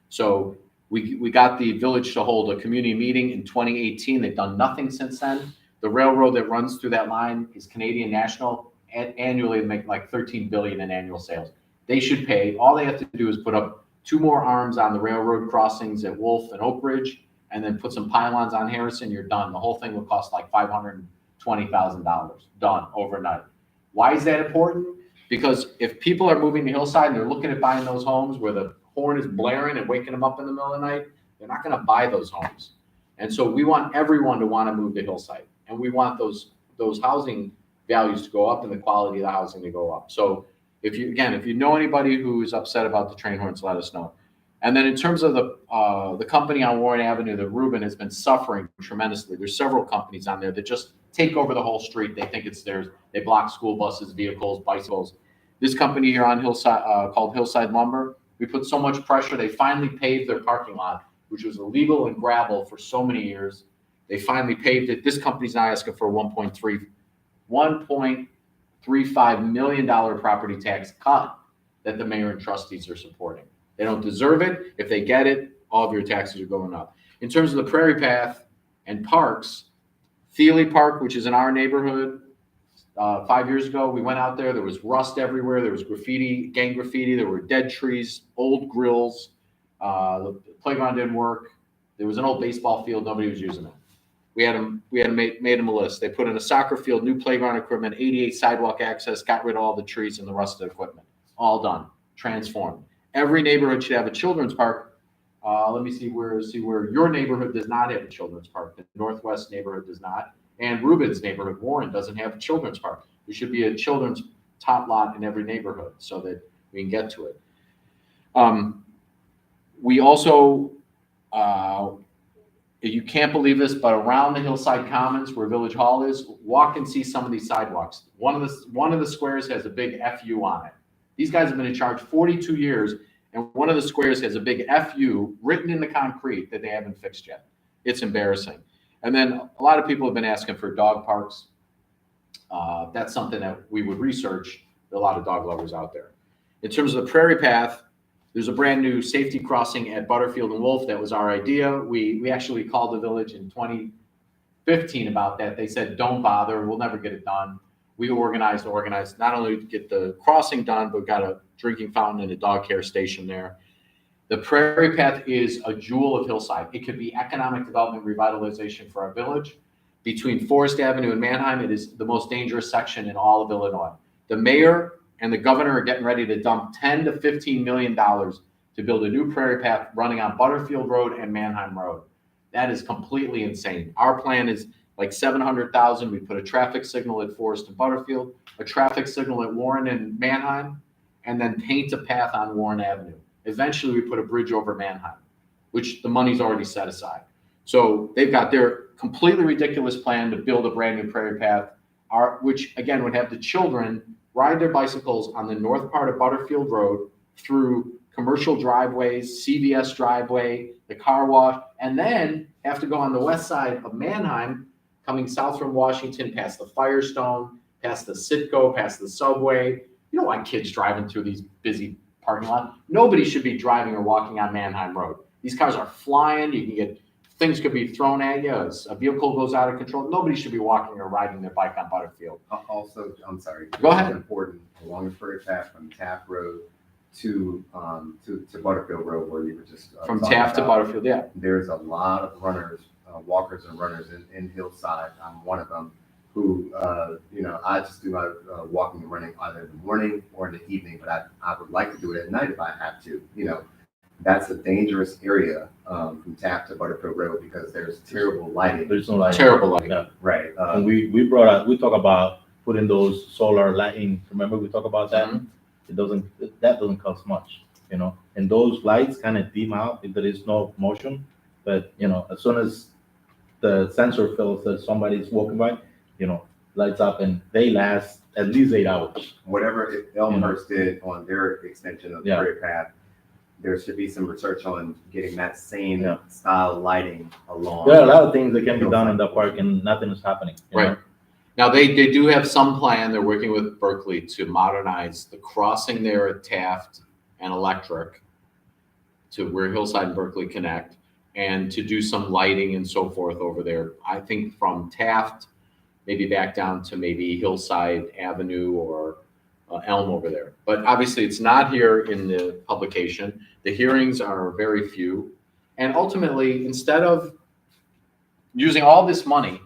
So we got the village to hold a community meeting in 2018. They've done nothing since then. The railroad that runs through that line is Canadian National. Annually, they make like $13 billion in annual sales. They should pay. All they have to do is put up 2 more arms on the railroad crossings at Wolf and Oak Ridge, and then put some pylons on Harrison, you're done. The whole thing will cost like $520,000, done overnight. Why is that important? Because if people are moving to Hillside and they're looking at buying those homes where the horn is blaring and waking them up in the middle of the night, they're not going to buy those homes. And so we want everyone to want to move to Hillside, and we want those housing values to go up and the quality of the housing to go up. So if you know anybody who's upset about the train horns, let us know. And then in terms of the company on Warren Avenue, the Reuben has been suffering tremendously. There's several companies on there that just take over the whole street. They think it's theirs. They block school buses, vehicles, bicycles. This company here on Hillside, called Hillside Lumber, we put so much pressure. They finally paved their parking lot, which was illegal and gravel for so many years. They finally paved it. This company's now asking for a $1.35 million property tax cut that the mayor and trustees are supporting. They don't deserve it. If they get it, all of your taxes are going up. In terms of the Prairie Path and parks, Thiele Park, which is in our neighborhood, 5 years ago, we went out there. There was rust everywhere. There was graffiti, gang graffiti. There were dead trees, old grills. The playground didn't work. There was an old baseball field. Nobody was using it. We had made them a list. They put in a soccer field, new playground equipment, 88 sidewalk access, got rid of all the trees and the rusted equipment. All done, transformed. Every neighborhood should have a children's park. Let me see where your neighborhood does not have a children's park. The Northwest neighborhood does not. And Reuben's neighborhood, Warren, doesn't have a children's park. There should be a children's top lot in every neighborhood so that we can get to it. We also, you can't believe this, but around the Hillside Commons where Village Hall is, walk and see some of these sidewalks. One of the squares has a big FU on it. These guys have been in charge 42 years, and one of the squares has a big FU written in the concrete that they haven't fixed yet. It's embarrassing. And then a lot of people have been asking for dog parks. That's something that we would research. There are a lot of dog lovers out there. In terms of the Prairie Path, there's a brand new safety crossing at Butterfield and Wolf. That was our idea. We actually called the village in 2015 about that. They said, don't bother. We'll never get it done. We organized not only to get the crossing done, but got a drinking fountain and a dog care station there. The Prairie Path is a jewel of Hillside. It could be economic development revitalization for our village. Between Forest Avenue and Manheim, it is the most dangerous section in all of Illinois. The mayor and the governor are getting ready to dump $10 to $15 million to build a new Prairie Path running on Butterfield Road and Manheim Road. That is completely insane. Our plan is like $700,000. We put a traffic signal at Forest and Butterfield, a traffic signal at Warren and Manheim, and then paint a path on Warren Avenue. Eventually, we put a bridge over Manheim, which the money's already set aside. So they've got their completely ridiculous plan to build a brand new Prairie Path, which again would have the children ride their bicycles on the north part of Butterfield Road through commercial driveways, CVS driveway, the car wash, and then have to go on the west side of Manheim, coming south from Washington, past the Firestone, past the Citgo, past the subway. You don't want kids driving through these busy parking lots. Nobody should be driving or walking on Manheim Road. These cars are flying. You can get things could be thrown at you. A vehicle goes out of control. Nobody should be walking or riding their bike on Butterfield. Also, I'm sorry. Go ahead. It's important along the Prairie Path from Taft Road to Butterfield Road, where you were just From talking Taft to about. Butterfield, yeah. There's a lot of runners, walkers and runners in Hillside. I'm one of them who, I just do my walking and running either in the morning or in the evening, but I would like to do it at night if I have to. That's a dangerous area from Taft to Butterfield Road because there's terrible lighting. There's no lighting. Terrible lighting. Yeah. Right. And we talk about putting those solar lighting. Remember we talk about that? Mhm. That doesn't cost much, and those lights kind of dim out if there is no motion. But, as soon as the sensor feels that somebody's walking by, lights up, and they last at least 8 hours. Whatever Elmhurst did on their extension of the Yeah. Prairie Path, there should be some research on getting that same Yeah. style lighting along. There are a lot of things that can be done in the park, and nothing is happening. Right. Now, they do have some plan. They're working with Berkeley to modernize the crossing there at Taft and Electric to where Hillside and Berkeley connect, and to do some lighting and so forth over there. I think from Taft, maybe back down to maybe Hillside Avenue or Elm over there. But obviously, it's not here in the publication. The hearings are very few. And ultimately, instead of using all this money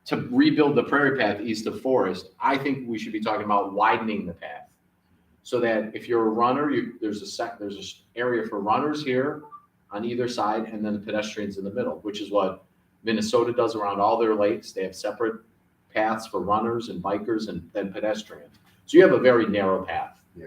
to rebuild the prairie path east of Forest, I think we should be talking about widening the path. So that if you're a runner, there's a area for runners here on either side, and then the pedestrians in the middle, which is what Minnesota does around all their lakes. They have separate paths for runners and bikers and then pedestrians. So you have a very narrow path. Yeah.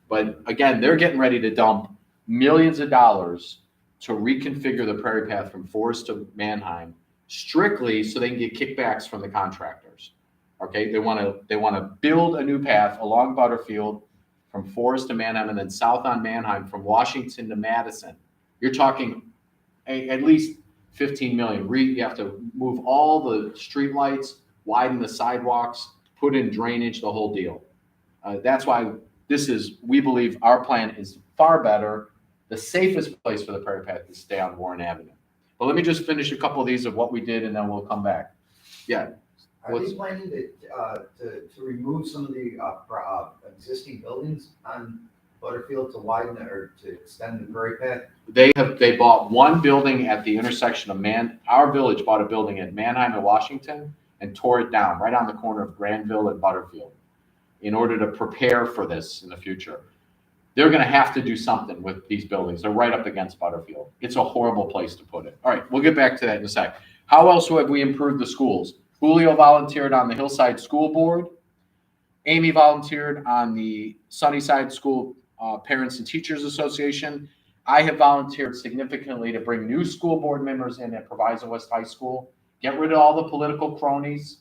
But again, they're getting ready to dump millions of dollars to reconfigure the prairie path from Forest to Manheim, strictly so they can get kickbacks from the contractors. Okay, they want to build a new path along Butterfield from Forest to Manheim, and then south on Manheim from Washington to Madison. You're talking at least 15 million. You have to move all the streetlights, widen the sidewalks, put in drainage, the whole deal. That's why we believe our plan is far better. The safest place for the prairie path is stay on Warren Avenue. But let me just finish a couple of these of what we did, and then we'll come back. Yeah. Are they planning to remove some of the existing buildings on Butterfield to widen it or to extend the prairie path? They bought one building at the intersection of our village bought a building at Manheim and Washington and tore it down right on the corner of Granville and Butterfield in order to prepare for this in the future. They're going to have to do something with these buildings. They're right up against Butterfield. It's a horrible place to put it. All right, we'll get back to that in a sec. How else have we improved the schools? Julio volunteered on the Hillside School Board. Amy volunteered on the Sunnyside School Parents and Teachers Association. I have volunteered significantly to bring new school board members in at Proviso West High School. Get rid of all the political cronies.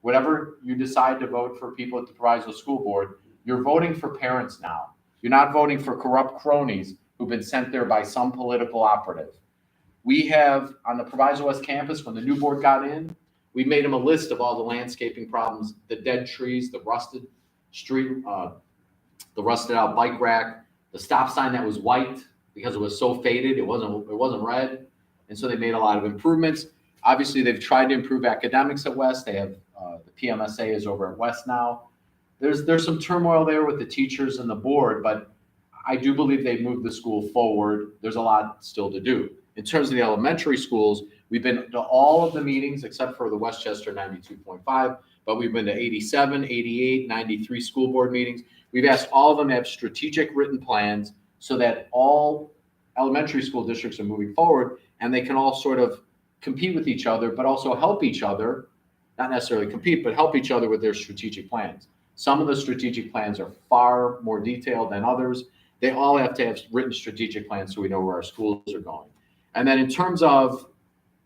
Whatever you decide to vote for people at the Proviso School Board, you're voting for parents now. You're not voting for corrupt cronies who've been sent there by some political operative. We have, on the Proviso West campus, when the new board got in, we made them a list of all the landscaping problems, the dead trees, the rusted street, the rusted out bike rack, the stop sign that was white because it was so faded, it wasn't red. And so they made a lot of improvements. Obviously, they've tried to improve academics at West. They have the PMSA is over at West now. There's some turmoil there with the teachers and the board, but I do believe they've moved the school forward. There's a lot still to do. In terms of the elementary schools, we've been to all of the meetings except for the Westchester 92.5, but we've been to 87, 88, 93 school board meetings. We've asked all of them to have strategic written plans so that all elementary school districts are moving forward and they can all sort of compete with each other, but also help each other, not necessarily compete, but help each other with their strategic plans. Some of the strategic plans are far more detailed than others. They all have to have written strategic plans so we know where our schools are going. And then in terms of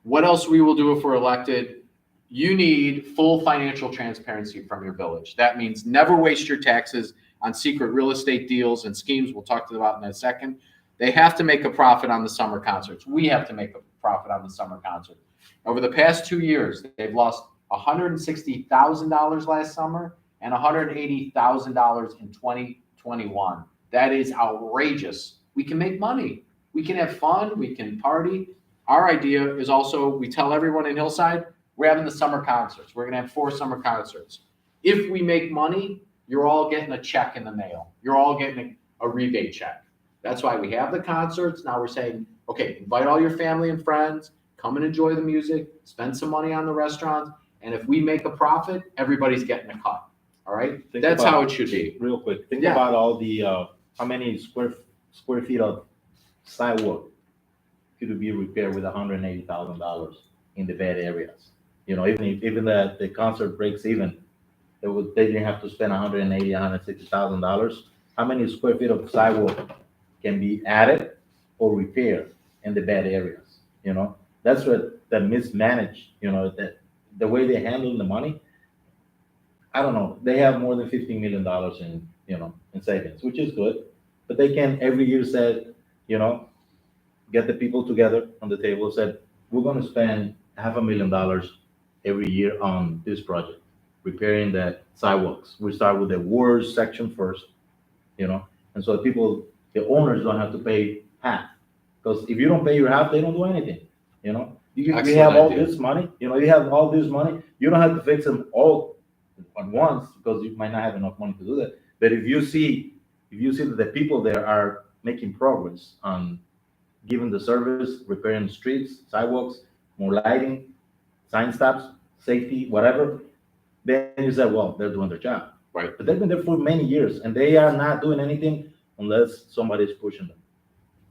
what else we will do if we're elected, you need full financial transparency from your village. That means never waste your taxes on secret real estate deals and schemes. We'll talk about in a second. They have to make a profit on the summer concerts. We have to make a profit on the summer concerts. Over the past 2 years, they've lost $160,000 last summer and $180,000 in 2021. That is outrageous. We can make money. We can have fun. We can party. Our idea is also, we tell everyone in Hillside, we're having the summer concerts. We're going to have 4 summer concerts. If we make money, you're all getting a check in the mail. You're all getting a rebate check. That's why we have the concerts. Now we're saying, okay, invite all your family and friends, come and enjoy the music, spend some money on the restaurants, and if we make a profit, everybody's getting a cut. All right? That's how it should be. Real quick, think about all the, how many square feet of sidewalk could be repaired with $180,000 in the bad areas. You know, even that the concert breaks even, they didn't have to spend $160,000. How many square feet of sidewalk can be added or repaired in the bad areas? You know, that's what the mismanaged. You know, that the way they handle the money. I don't know. They have more than $15 million in savings, which is good. But they can every year say, get the people together on the table, said, we're going to spend $500,000 every year on this project, repairing the sidewalks. We start with the worst section first, and so the owners don't have to pay half. Because if you don't pay your half, they don't do anything, You have all this money, you have all this money. You don't have to fix them all at once because you might not have enough money to do that. But if you see that the people there are making progress on giving the service, repairing streets, sidewalks, more lighting, sign stops, safety, whatever, then you say, well, they're doing their job. Right. But they've been there for many years, and they are not doing anything unless somebody's pushing them.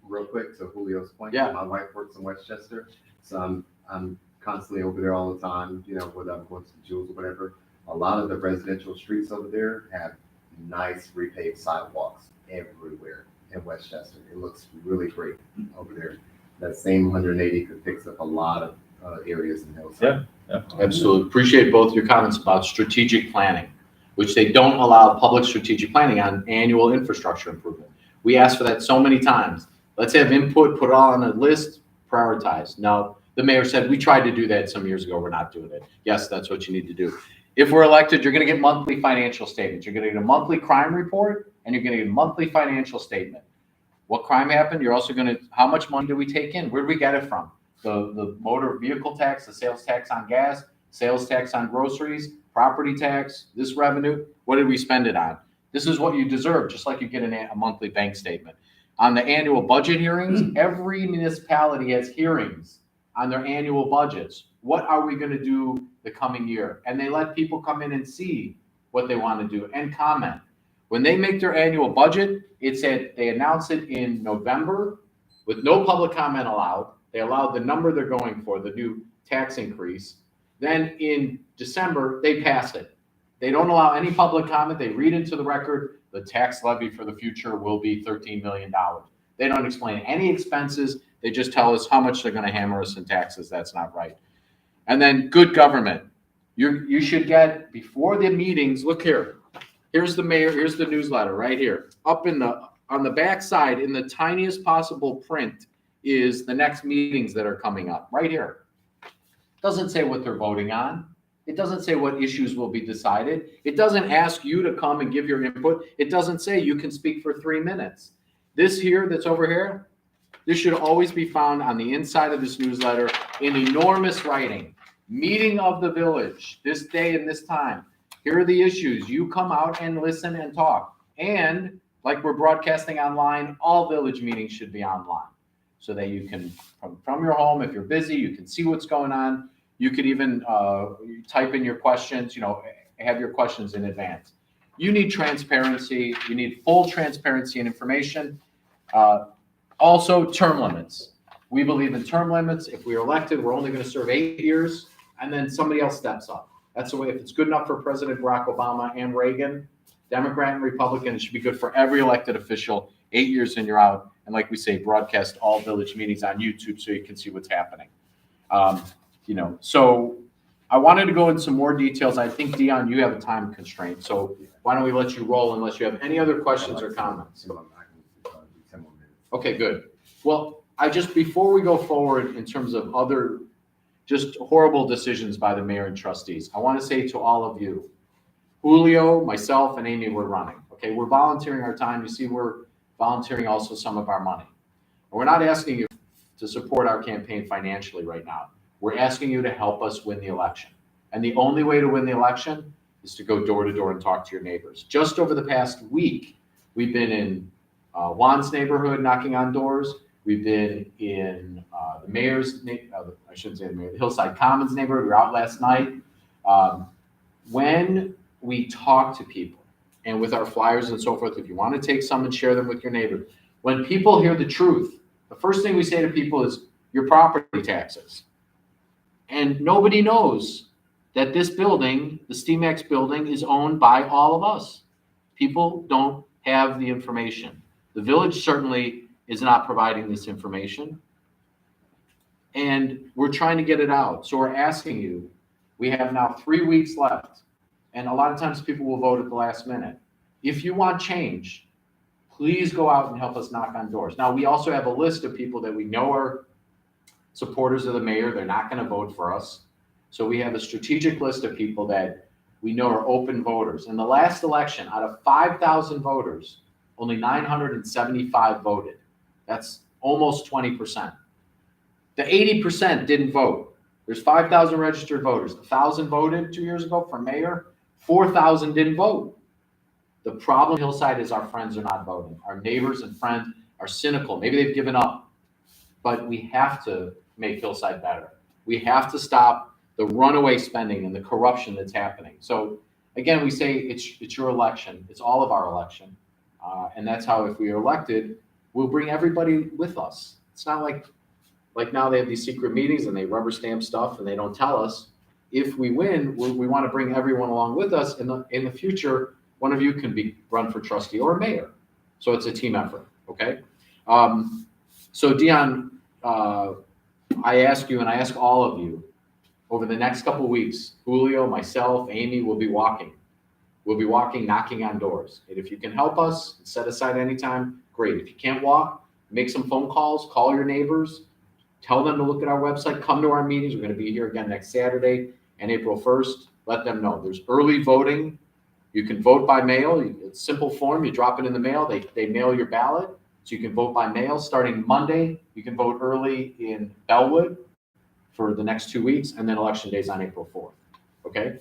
Real quick, to Julio's point. Yeah. My wife works in Westchester, so I'm constantly over there all the time, when I'm going to Jules or whatever. A lot of the residential streets over there have nice repaved sidewalks everywhere in Westchester. It looks really great over there. That same 180 could fix up a lot of areas in Hillside. Yeah. Absolutely. Appreciate both your comments about strategic planning, which they don't allow public strategic planning on annual infrastructure improvement. We asked for that so many times. Let's have input, put it all on a list, prioritize. No, the mayor said, we tried to do that some years ago. We're not doing it. Yes, that's what you need to do. If we're elected, you're going to get monthly financial statements. You're going to get a monthly crime report, and you're going to get a monthly financial statement. What crime happened? You're also going to, how much money do we take in? Where did we get it from? The motor vehicle tax, the sales tax on gas, sales tax on groceries, property tax, this revenue. What did we spend it on? This is what you deserve, just like you get a monthly bank statement. On the annual budget hearings, every municipality has hearings on their annual budgets. What are we going to do the coming year? And they let people come in and see what they want to do and comment. When they make their annual budget, they announce it in November with no public comment allowed. They allowed the number they're going for, the new tax increase. Then in December, they pass it. They don't allow any public comment. They read into the record, the tax levy for the future will be $13 million. They don't explain any expenses. They just tell us how much they're going to hammer us in taxes. That's not right. And then good government. You should get, before the meetings, look here. Here's the mayor, here's the newsletter right here. Up on the back side, in the tiniest possible print, is the next meetings that are coming up, right here. Doesn't say what they're voting on. It doesn't say what issues will be decided. It doesn't ask you to come and give your input. It doesn't say you can speak for 3 minutes. This here, that's over here, this should always be found on the inside of this newsletter in enormous writing. Meeting of the village, this day and this time. Here are the issues. You come out and listen and talk. And like we're broadcasting online, all village meetings should be online so that you can, from your home, if you're busy, you can see what's going on. You could even type in your questions, have your questions in advance. You need transparency. You need full transparency and information. Also, term limits. We believe in term limits. If we are elected, we're only going to serve 8 years, and then somebody else steps up. That's the way. If it's good enough for President Barack Obama and Reagan, Democrat and Republican, it should be good for every elected official. 8 years and you're out. And like we say, broadcast all village meetings on YouTube so you can see what's happening. So I wanted to go into some more details. I think, Dion, you have a time constraint. So why don't we let you roll unless you have any other questions or comments? Okay, good. Well, before we go forward in terms of other just horrible decisions by the mayor and trustees, I want to say to all of you, Julio, myself, and Amy, we're running. Okay, we're volunteering our time. You see, we're volunteering also some of our money. And we're not asking you to support our campaign financially right now. We're asking you to help us win the election. And the only way to win the election is to go door to door and talk to your neighbors. Just over the past week, we've been in Juan's neighborhood knocking on doors. We've been in the mayor's, I shouldn't say the mayor, the Hillside Commons neighborhood. We were out last night. When we talk to people and with our flyers and so forth, if you want to take some and share them with your neighbors, when people hear the truth, the first thing we say to people is your property taxes. And nobody knows that this building, the STMAX building, is owned by all of us. People don't have the information. The village certainly is not providing this information. And we're trying to get it out. So we're asking you, we have now 3 weeks left. And a lot of times people will vote at the last minute. If you want change, please go out and help us knock on doors. Now, we also have a list of people that we know are supporters of the mayor. They're not going to vote for us. So we have a strategic list of people that we know are open voters. In the last election, out of 5,000 voters, only 975 voted. That's almost 20%. The 80% didn't vote. There's 5,000 registered voters. 1,000 voted 2 years ago for mayor. 4,000 didn't vote. The problem in Hillside is our friends are not voting. Our neighbors and friends are cynical. Maybe they've given up. But we have to make Hillside better. We have to stop the runaway spending and the corruption that's happening. So again, we say it's your election. It's all of our election. And that's how, if we are elected, we'll bring everybody with us. It's not like now they have these secret meetings and they rubber stamp stuff and they don't tell us. If we win, we want to bring everyone along with us. In the future, one of you can run for trustee or mayor. So it's a team effort, okay? So Dion, I ask you and I ask all of you, over the next couple of weeks, Julio, myself, Amy will be walking. We'll be walking, knocking on doors. And if you can help us, set aside any time, great. If you can't walk, make some phone calls, call your neighbors, tell them to look at our website, come to our meetings. We're going to be here again next Saturday and April 1st. Let them know. There's early voting. You can vote by mail. It's a simple form. You drop it in the mail. They mail your ballot. So you can vote by mail. Starting Monday, you can vote early in Bellwood for the next 2 weeks, and then election days on April 4th. Okay.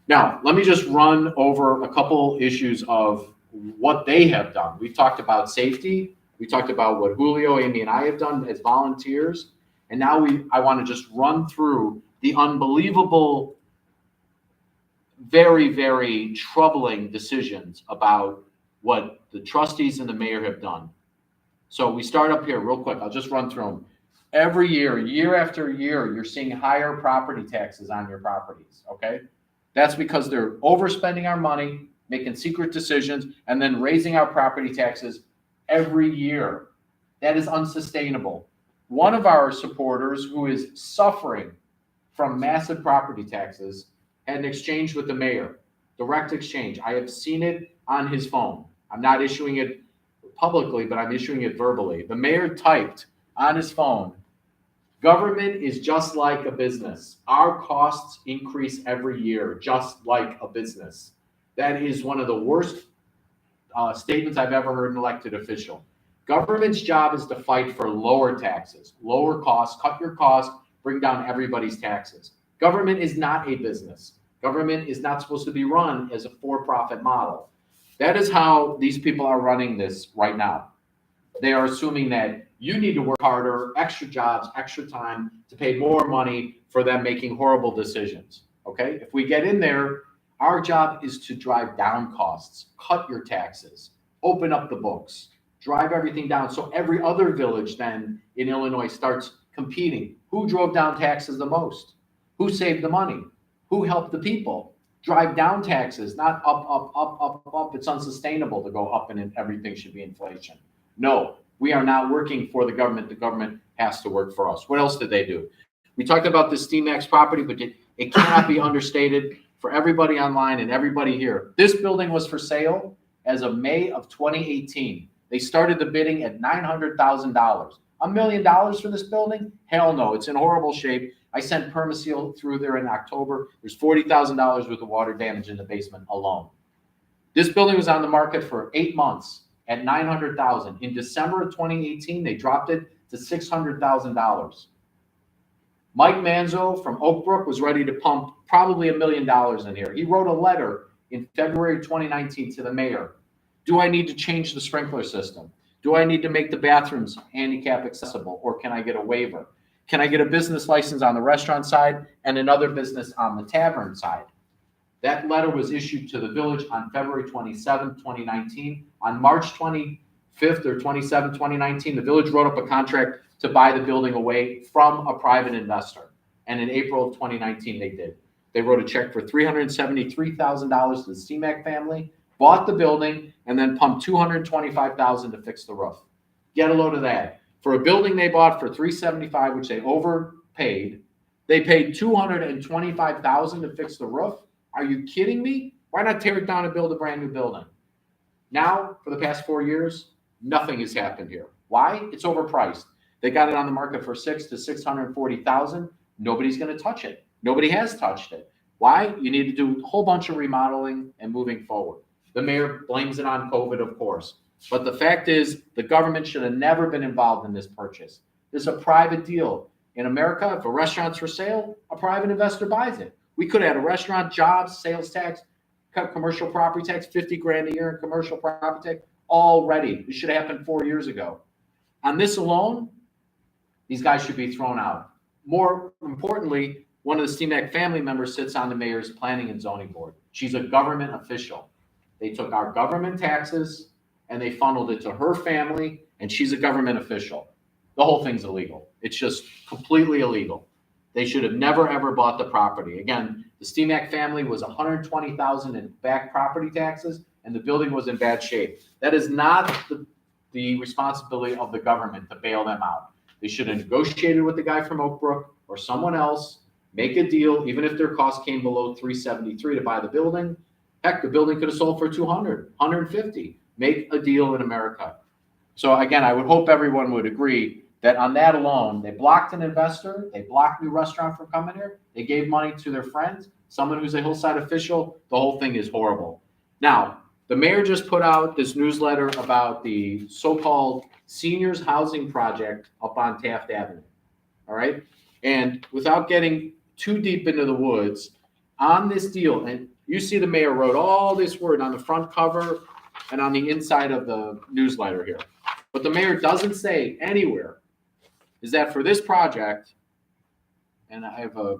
Now, let me just run over a couple issues of what they have done. We've talked about safety. We talked about what Julio, Amy, and I have done as volunteers. And now I want to just run through the unbelievable, very, very troubling decisions about what the trustees and the mayor have done. So we start up here real quick. I'll just run through them. Every year after year, you're seeing higher property taxes on your properties, okay? That's because they're overspending our money, making secret decisions, and then raising our property taxes every year. That is unsustainable. One of our supporters who is suffering from massive property taxes had an exchange with the mayor, direct exchange. I have seen it on his phone. I'm not issuing it publicly, but I'm issuing it verbally. The mayor typed on his phone, "Government is just like a business. Our costs increase every year, just like a business." That is one of the worst statements I've ever heard an elected official. Government's job is to fight for lower taxes, lower costs, cut your costs, bring down everybody's taxes. Government is not a business. Government is not supposed to be run as a for-profit model. That is how these people are running this right now. They are assuming that you need to work harder, extra jobs, extra time to pay more money for them making horrible decisions. Okay? If we get in there, our job is to drive down costs, cut your taxes, open up the books, drive everything down. So every other village then in Illinois starts competing. Who drove down taxes the most? Who saved the money? Who helped the people? Drive down taxes, not up. It's unsustainable to go up and everything should be inflation. No, we are not working for the government. The government has to work for us. What else did they do? We talked about the SteamX property, but it cannot be understated for everybody online and everybody here. This building was for sale as of May of 2018. They started the bidding at $900,000. $1 million for this building? Hell no, it's in horrible shape. I sent Permaseal through there in October. There's $40,000 worth of water damage in the basement alone. This building was on the market for 8 months at $900,000. In December of 2018, they dropped it to $600,000. Mike Manzo from Oak Brook was ready to pump probably $1 million in here. He wrote a letter in February 2019 to the mayor. Do I need to change the sprinkler system? Do I need to make the bathrooms handicap accessible, or can I get a waiver? Can I get a business license on the restaurant side and another business on the tavern side? That letter was issued to the village on February 27, 2019. On March 25th or 27, 2019, the village wrote up a contract to buy the building away from a private investor. And in April of 2019, they did. They wrote a check for $373,000 to the CMAC family, bought the building, and then pumped $225,000 to fix the roof. Get a load of that. For a building they bought for $375,000, which they overpaid, they paid $225,000 to fix the roof. Are you kidding me? Why not tear it down and build a brand new building? Now, for the past 4 years, nothing has happened here. Why? It's overpriced. They got it on the market for $600,000 to $640,000. Nobody's going to touch it. Nobody has touched it. Why? You need to do a whole bunch of remodeling and moving forward. The mayor blames it on COVID, of course. But the fact is, the government should have never been involved in this purchase. This is a private deal. In America, if a restaurant's for sale, a private investor buys it. We could have had a restaurant, jobs, sales tax, cut commercial property tax, $50,000 a year in commercial property tax. already. This should have happened 4 years ago. On this alone, these guys should be thrown out. More importantly, one of the STMAC family members sits on the mayor's planning and zoning board. She's a government official. They took our government taxes and they funneled it to her family, and she's a government official. The whole thing's illegal. It's just completely illegal. They should have never, ever bought the property. Again, the STMAC family was $120,000 in back property taxes, and the building was in bad shape. That is not the responsibility of the government to bail them out. They should have negotiated with the guy from Oak Brook or someone else, make a deal, even if their cost came below $373 to buy the building. Heck, the building could have sold for $200, $150. Make a deal in America. So again, I would hope everyone would agree that on that alone, they blocked an investor, they blocked New Restaurant from coming here, they gave money to their friends, someone who's a Hillside official. The whole thing is horrible. Now, the mayor just put out this newsletter about the so-called seniors housing project up on Taft Avenue. All right. And without getting too deep into the woods, on this deal, and you see the mayor wrote all this word on the front cover and on the inside of the newsletter here. But the mayor doesn't say anywhere is that for this project, and I have a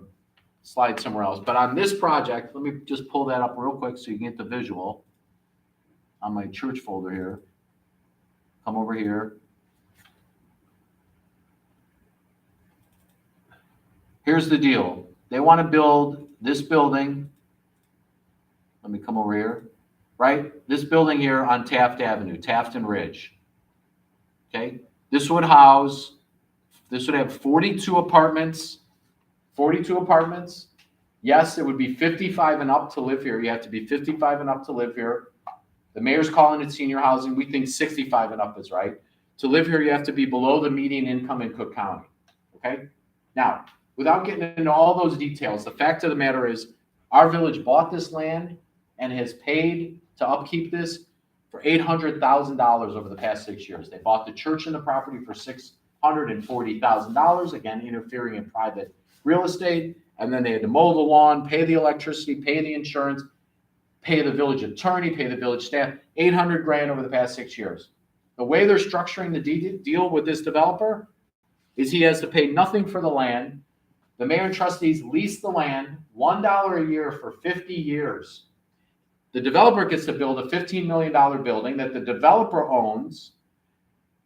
slide somewhere else, but on this project, let me just pull that up real quick so you can get the visual on my church folder here. Come over here. Here's the deal. They want to build this building. Let me come over here, right? This building here on Taft Avenue, Taft and Ridge. Okay. This would have 42 apartments. 42 apartments. Yes, it would be 55 and up to live here. You have to be 55 and up to live here. The mayor's calling it senior housing. We think 65 and up is right. To live here, you have to be below the median income in Cook County. Okay. Now, without getting into all those details, the fact of the matter is our village bought this land and has paid to upkeep this for $800,000 over the past 6 years. They bought the church and the property for $640,000, again, interfering in private real estate. And then they had to mow the lawn, pay the electricity, pay the insurance, pay the village attorney, pay the village staff, $800,000 over the past 6 years. The way they're structuring the deal with this developer is he has to pay nothing for the land. The mayor and trustees lease the land, $1 a year for 50 years. The developer gets to build a $15 million building that the developer owns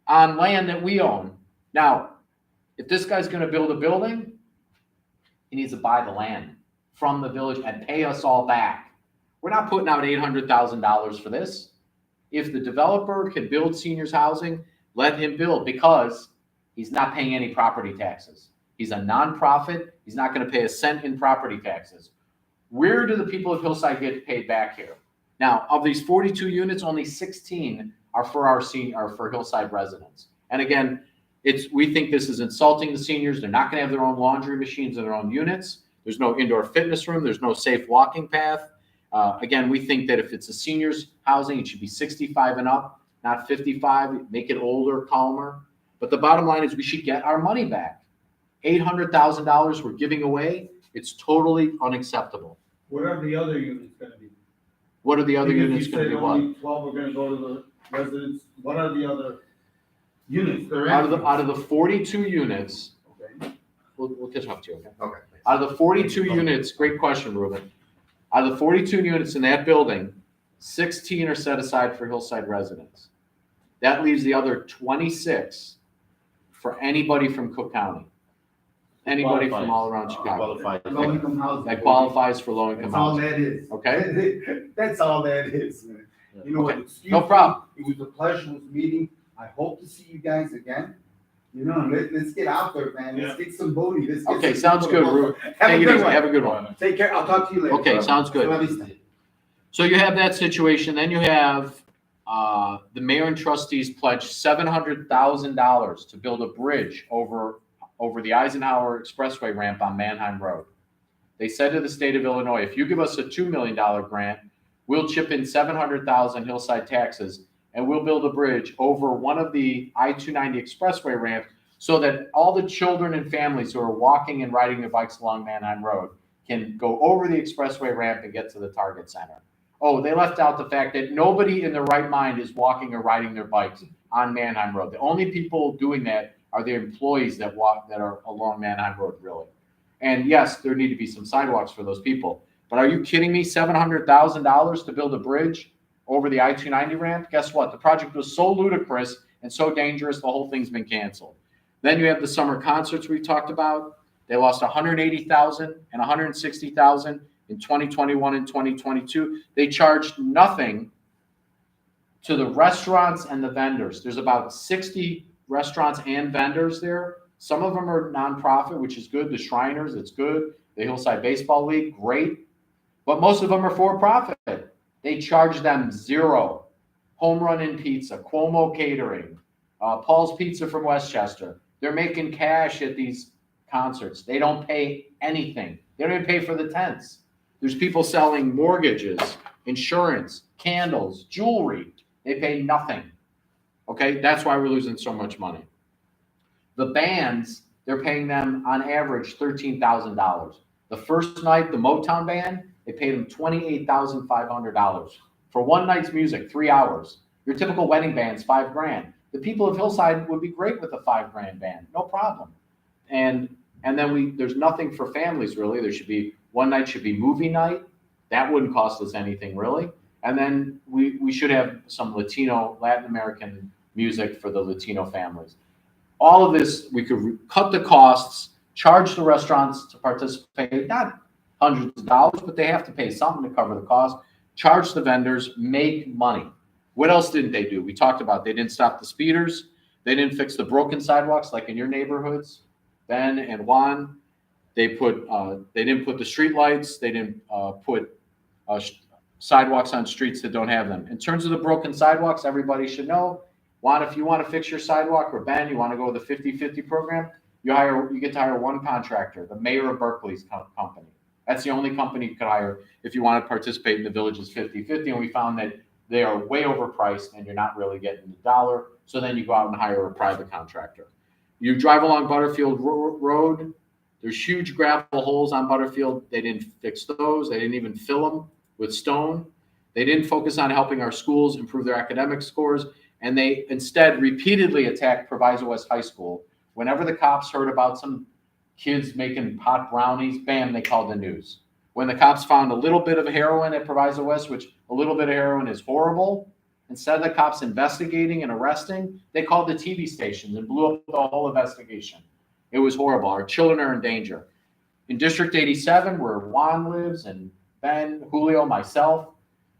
on land that we own. Now, if this guy's going to build a building, he needs to buy the land from the village and pay us all back. We're not putting out $800,000 for this. If the developer can build seniors housing, let him build, because he's not paying any property taxes. He's a nonprofit. He's not going to pay a cent in property taxes. Where do the people of Hillside get paid back here? Now, of these 42 units, only 16 are for for Hillside residents. And again, we think this is insulting the seniors. They're not going to have their own laundry machines in their own units. There's no indoor fitness room. There's no safe walking path. Again, we think that if it's a seniors housing, it should be 65 and up, not 55. Make it older, calmer. But the bottom line is we should get our money back. $800,000 we're giving away. It's totally unacceptable. What are the other units gonna be? What are the other Because units you going to said be what? only 12 are gonna go to the residents. What are the other units? They're Out of the 42 units, Okay. we'll catch up to you, okay? Okay. Out of the 42 units, great question, Ruben. Out of the 42 units in that building, 16 are set aside for Hillside residents. That leaves the other 26 for anybody from Cook County. Anybody from all around Chicago. Low income housing. That qualifies for low income That's all housing. that is. Okay? That's all that is, man. You know what? Okay. Excuse No me. problem. It was a pleasure meeting. I hope to see you guys again. You know, let's get out there, man. Let's get some booty. Let's get Okay, some sounds people good, to- Ruben. Have Take a it good easy. one. Have a good one. Take care. I'll talk to you later. Okay, sounds good. Hasta la vista. So you have that situation. Then you have the mayor and trustees pledged $700,000 to build a bridge over the Eisenhower Expressway ramp on Manheim Road. They said to the state of Illinois, if you give us a $2 million grant, we'll chip in $700,000 Hillside taxes, and we'll build a bridge over one of the I-290 Expressway ramps so that all the children and families who are walking and riding their bikes along Manheim Road can go over the expressway ramp and get to the Target Center. Oh, they left out the fact that nobody in their right mind is walking or riding their bikes on Manheim Road. The only people doing that are the employees that walk, that are along Manheim Road, really. And yes, there need to be some sidewalks for those people. But are you kidding me? $700,000 to build a bridge over the I-290 ramp? Guess what? The project was so ludicrous and so dangerous, the whole thing's been canceled. Then you have the summer concerts we talked about. They lost 180,000 and 160,000 in 2021 and 2022. They charged nothing to the restaurants and the vendors. There's about 60 restaurants and vendors there. Some of them are nonprofit, which is good. The Shriners, it's good. The Hillside Baseball League, great. But most of them are for profit. They charge them zero. Home Run Inn Pizza, Cuomo Catering, Paul's Pizza from Westchester. They're making cash at these concerts. They don't pay anything. They don't even pay for the tents. There's people selling mortgages, insurance, candles, jewelry. They pay nothing. Okay, that's why we're losing so much money. The bands, they're paying them on average $13,000. The first night, the Motown band, they paid them $28,500 for one night's music, 3 hours. Your typical wedding band's $5,000. The people of Hillside would be great with a $5,000 band, no problem. And then there's nothing for families really. There should be one night should be movie night. That wouldn't cost us anything really. And then we should have some Latin American music for the Latino families. All of this, we could cut the costs, charge the restaurants to participate, not hundreds of dollars, but they have to pay something to cover the cost, charge the vendors, make money. What else didn't they do? We talked about they didn't stop the speeders. They didn't fix the broken sidewalks like in your neighborhoods, Ben and Juan. They didn't put the street lights. They didn't put sidewalks on streets that don't have them. In terms of the broken sidewalks, everybody should know, Juan, if you want to fix your sidewalk, or Ben, you want to go with the 50-50 program, you get to hire one contractor, the mayor of Berkeley's company. That's the only company you could hire if you want to participate in the village's 50-50. And we found that they are way overpriced and you're not really getting the dollar. So then you go out and hire a private contractor. You drive along Butterfield Road, there's huge gravel holes on Butterfield. They didn't fix those. They didn't even fill them with stone. They didn't focus on helping our schools improve their academic scores. And they instead repeatedly attacked Proviso West High School. Whenever the cops heard about some kids making pot brownies, bam, they called the news. When the cops found a little bit of heroin at Proviso West, which a little bit of heroin is horrible, instead of the cops investigating and arresting, they called the TV stations and blew up the whole investigation. It was horrible. Our children are in danger. In District 87, where Juan lives, and Ben, Julio, myself,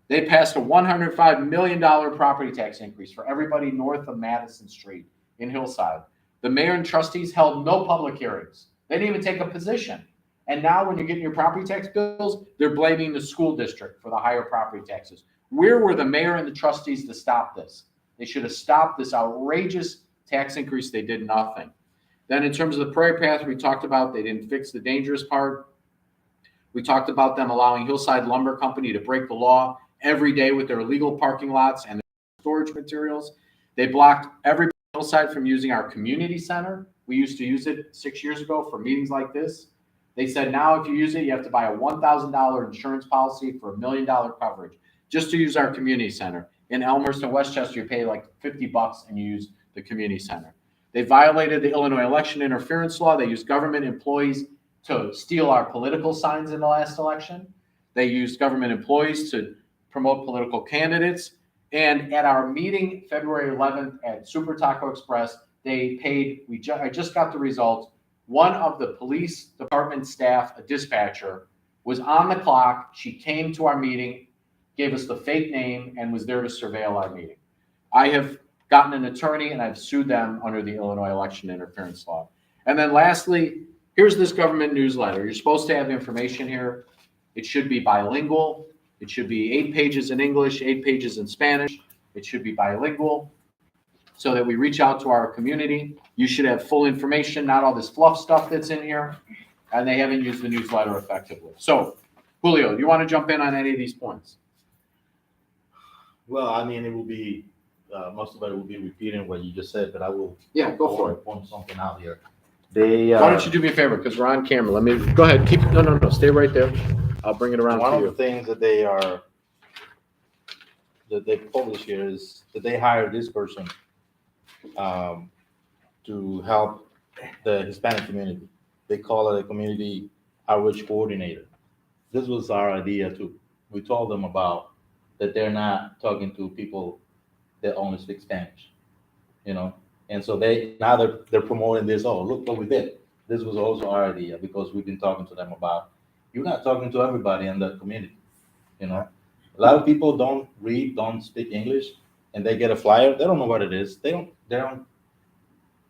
they passed a $105 million property tax increase for everybody north of Madison Street in Hillside. The mayor and trustees held no public hearings. They didn't even take a position. And now when you're getting your property tax bills, they're blaming the school district for the higher property taxes. Where were the mayor and the trustees to stop this? They should have stopped this outrageous tax increase. They did nothing. Then in terms of the Prairie Path, we talked about they didn't fix the dangerous part. We talked about them allowing Hillside Lumber Company to break the law every day with their illegal parking lots and their storage materials. They blocked everybody on Hillside from using our community center. We used to use it 6 years ago for meetings like this. They said now if you use it, you have to buy a $1,000 insurance policy for $1 million coverage just to use our community center. In Elmhurst and Westchester, you pay like $50 and you use the community center. They violated the Illinois election interference law. They used government employees to steal our political signs in the last election. They used government employees to promote political candidates. And at our meeting, February 11th at Super Taco Express, they paid, I just got the results. One of the police department staff, a dispatcher, was on the clock. She came to our meeting, gave us the fake name, and was there to surveil our meeting. I have gotten an attorney and I've sued them under the Illinois election interference law. And then lastly, here's this government newsletter. You're supposed to have information here. It should be bilingual. It should be 8 pages in English, 8 pages in Spanish. It should be bilingual so that we reach out to our community. You should have full information, not all this fluff stuff that's in here. And they haven't used the newsletter effectively. So, Julio, do you want to jump in on any of these points? Well, I mean, it will be, most of it will be repeating what you just said, but I will. Yeah, go for it. Point something out here. They. Why don't you do me a favor, because we're on camera. Let me, go ahead, no, stay right there. I'll bring it around One to of you. the things that they are that they publish here is that they hired this person to help the Hispanic community. They call it a community outreach coordinator. This was our idea too. We told them about that they're not talking to people that only speak Spanish, you know? And so they're promoting this, oh, look what we did. This was also our idea because we've been talking to them about, you're not talking to everybody in the community, you know? A lot of people don't read, don't speak English, and they get a flyer, they don't know what it is. They don't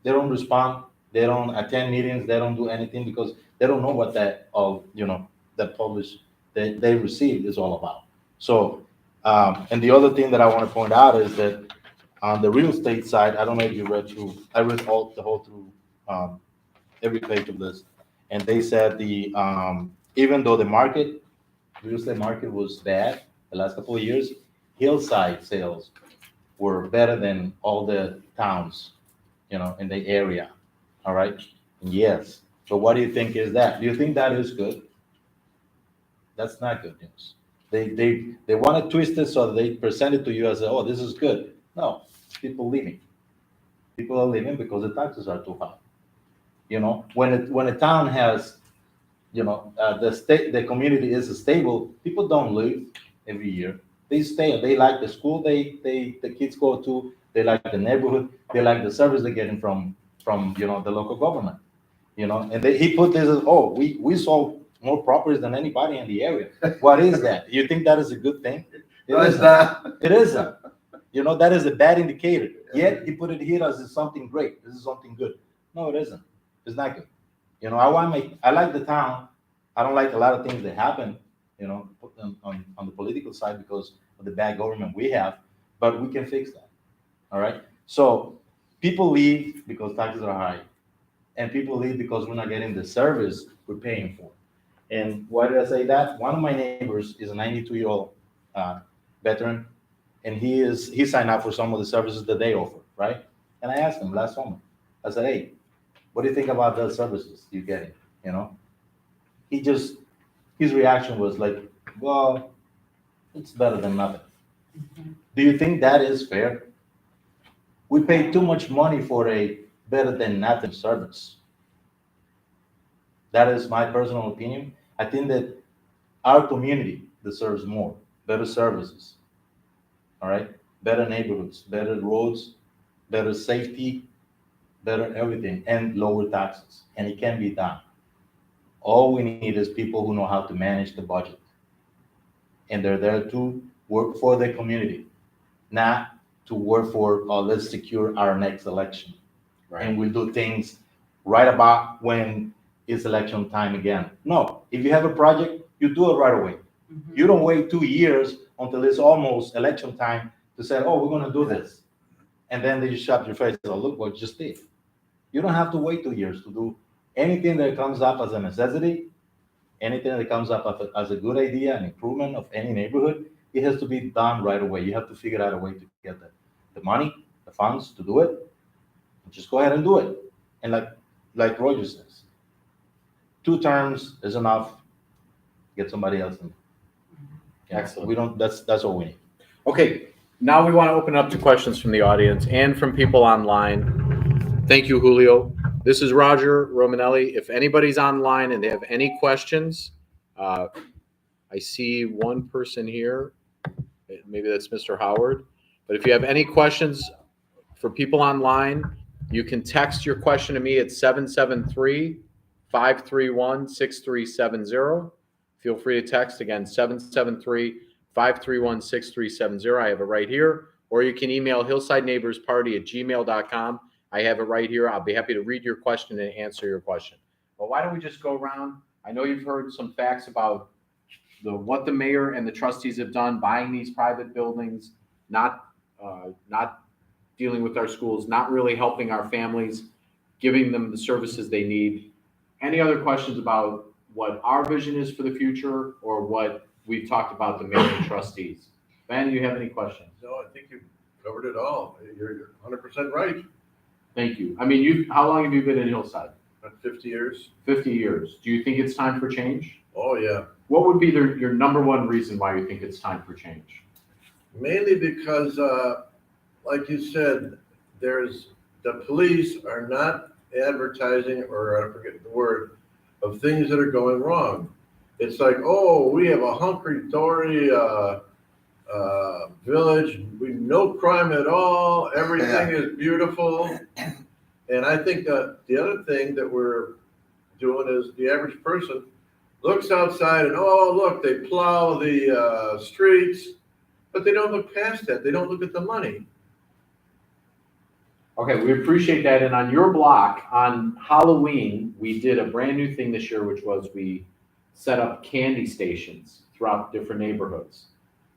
respond, they don't attend meetings, they don't do anything because they don't know what that all, that publish they received is all about. So, and the other thing that I want to point out is that on the real estate side, I don't know if you read through, I read the whole through every page of this, and they said even though the real estate market was bad the last couple of years, Hillside sales were better than all the towns, in the area. All right. Yes. So what do you think is that? Do you think that is good? That's not good news. They want to twist it so they present it to you as, oh, this is good. No, people leaving. People are leaving because the taxes are too high. When a town has, the community is stable, people don't leave every year. They stay. They like the school the kids go to. They like the neighborhood. They like the service they're getting from the local government. And he put this as, oh, we sold more properties than anybody in the area. What is that? You think that is a good thing? It isn't. It isn't. That is a bad indicator. Yet he put it here as something great. This is something good. No, it isn't. It's not good. I like the town. I don't like a lot of things that happen, on the political side because of the bad government we have, but we can fix that. All right. So people leave because taxes are high, and people leave because we're not getting the service we're paying for. And why did I say that? One of my neighbors is a 92-year-old veteran, and he signed up for some of the services that they offer, right? And I asked him last summer. I said, hey, what do you think about the services you're getting? His reaction was like, well, it's better than nothing. Do you think that is fair? We pay too much money for a better than nothing service. That is my personal opinion. I think that our community deserves more, better services, all right? Better neighborhoods, better roads, better safety, better everything, and lower taxes. And it can be done. All we need is people who know how to manage the budget. And they're there to work for the community, not to work for, let's secure our next election. Right. And we'll do things right about when it's election time again. No, if you have a project, you do it right away. You don't wait 2 years until it's almost election time to say, oh, we're going to do this. And then they just shut your face. Oh, look what you just did. You don't have to wait 2 years to do anything that comes up as a necessity, anything that comes up as a good idea, an improvement of any neighborhood. It has to be done right away. You have to figure out a way to get the money, the funds to do it. Just go ahead and do it. And like Roger says, 2 terms is enough. Get somebody else in. Excellent. That's all we need. Okay, now we want to open up to questions from the audience and from people online. Thank you, Julio. This is Roger Romanelli. If anybody's online and they have any questions, I see one person here. Maybe that's Mr. Howard. But if you have any questions for people online, you can text your question to me at 773-531-6370. Feel free to text again, 773-531-6370. I have it right here. Or you can email hillsideneighborsparty@gmail.com. I have it right here. I'll be happy to read your question and answer your question. But why don't we just go around? I know you've heard some facts about what the mayor and the trustees have done, buying these private buildings, not dealing with our schools, not really helping our families, giving them the services they need. Any other questions about what our vision is for the future or what we've talked about the mayor and trustees? Ben, do you have any questions? No, I think you've covered it all. You're 100% right. Thank you. I mean, how long have you been in Hillside? About 50 years. 50 years. Do you think it's time for change? Oh, yeah. What would be your number one reason why you think it's time for change? mainly because, like you said, the police are not advertising, or I forget the word, of things that are going wrong. It's like, oh, we have a hunky-dory, village, no crime at all, everything is beautiful. And I think that the other thing that we're doing is the average person looks outside and, oh, look, they plow the streets, but they don't look past that. They don't look at the money. Okay, we appreciate that. And on your block, on Halloween, we did a brand new thing this year, which was we set up candy stations throughout different neighborhoods.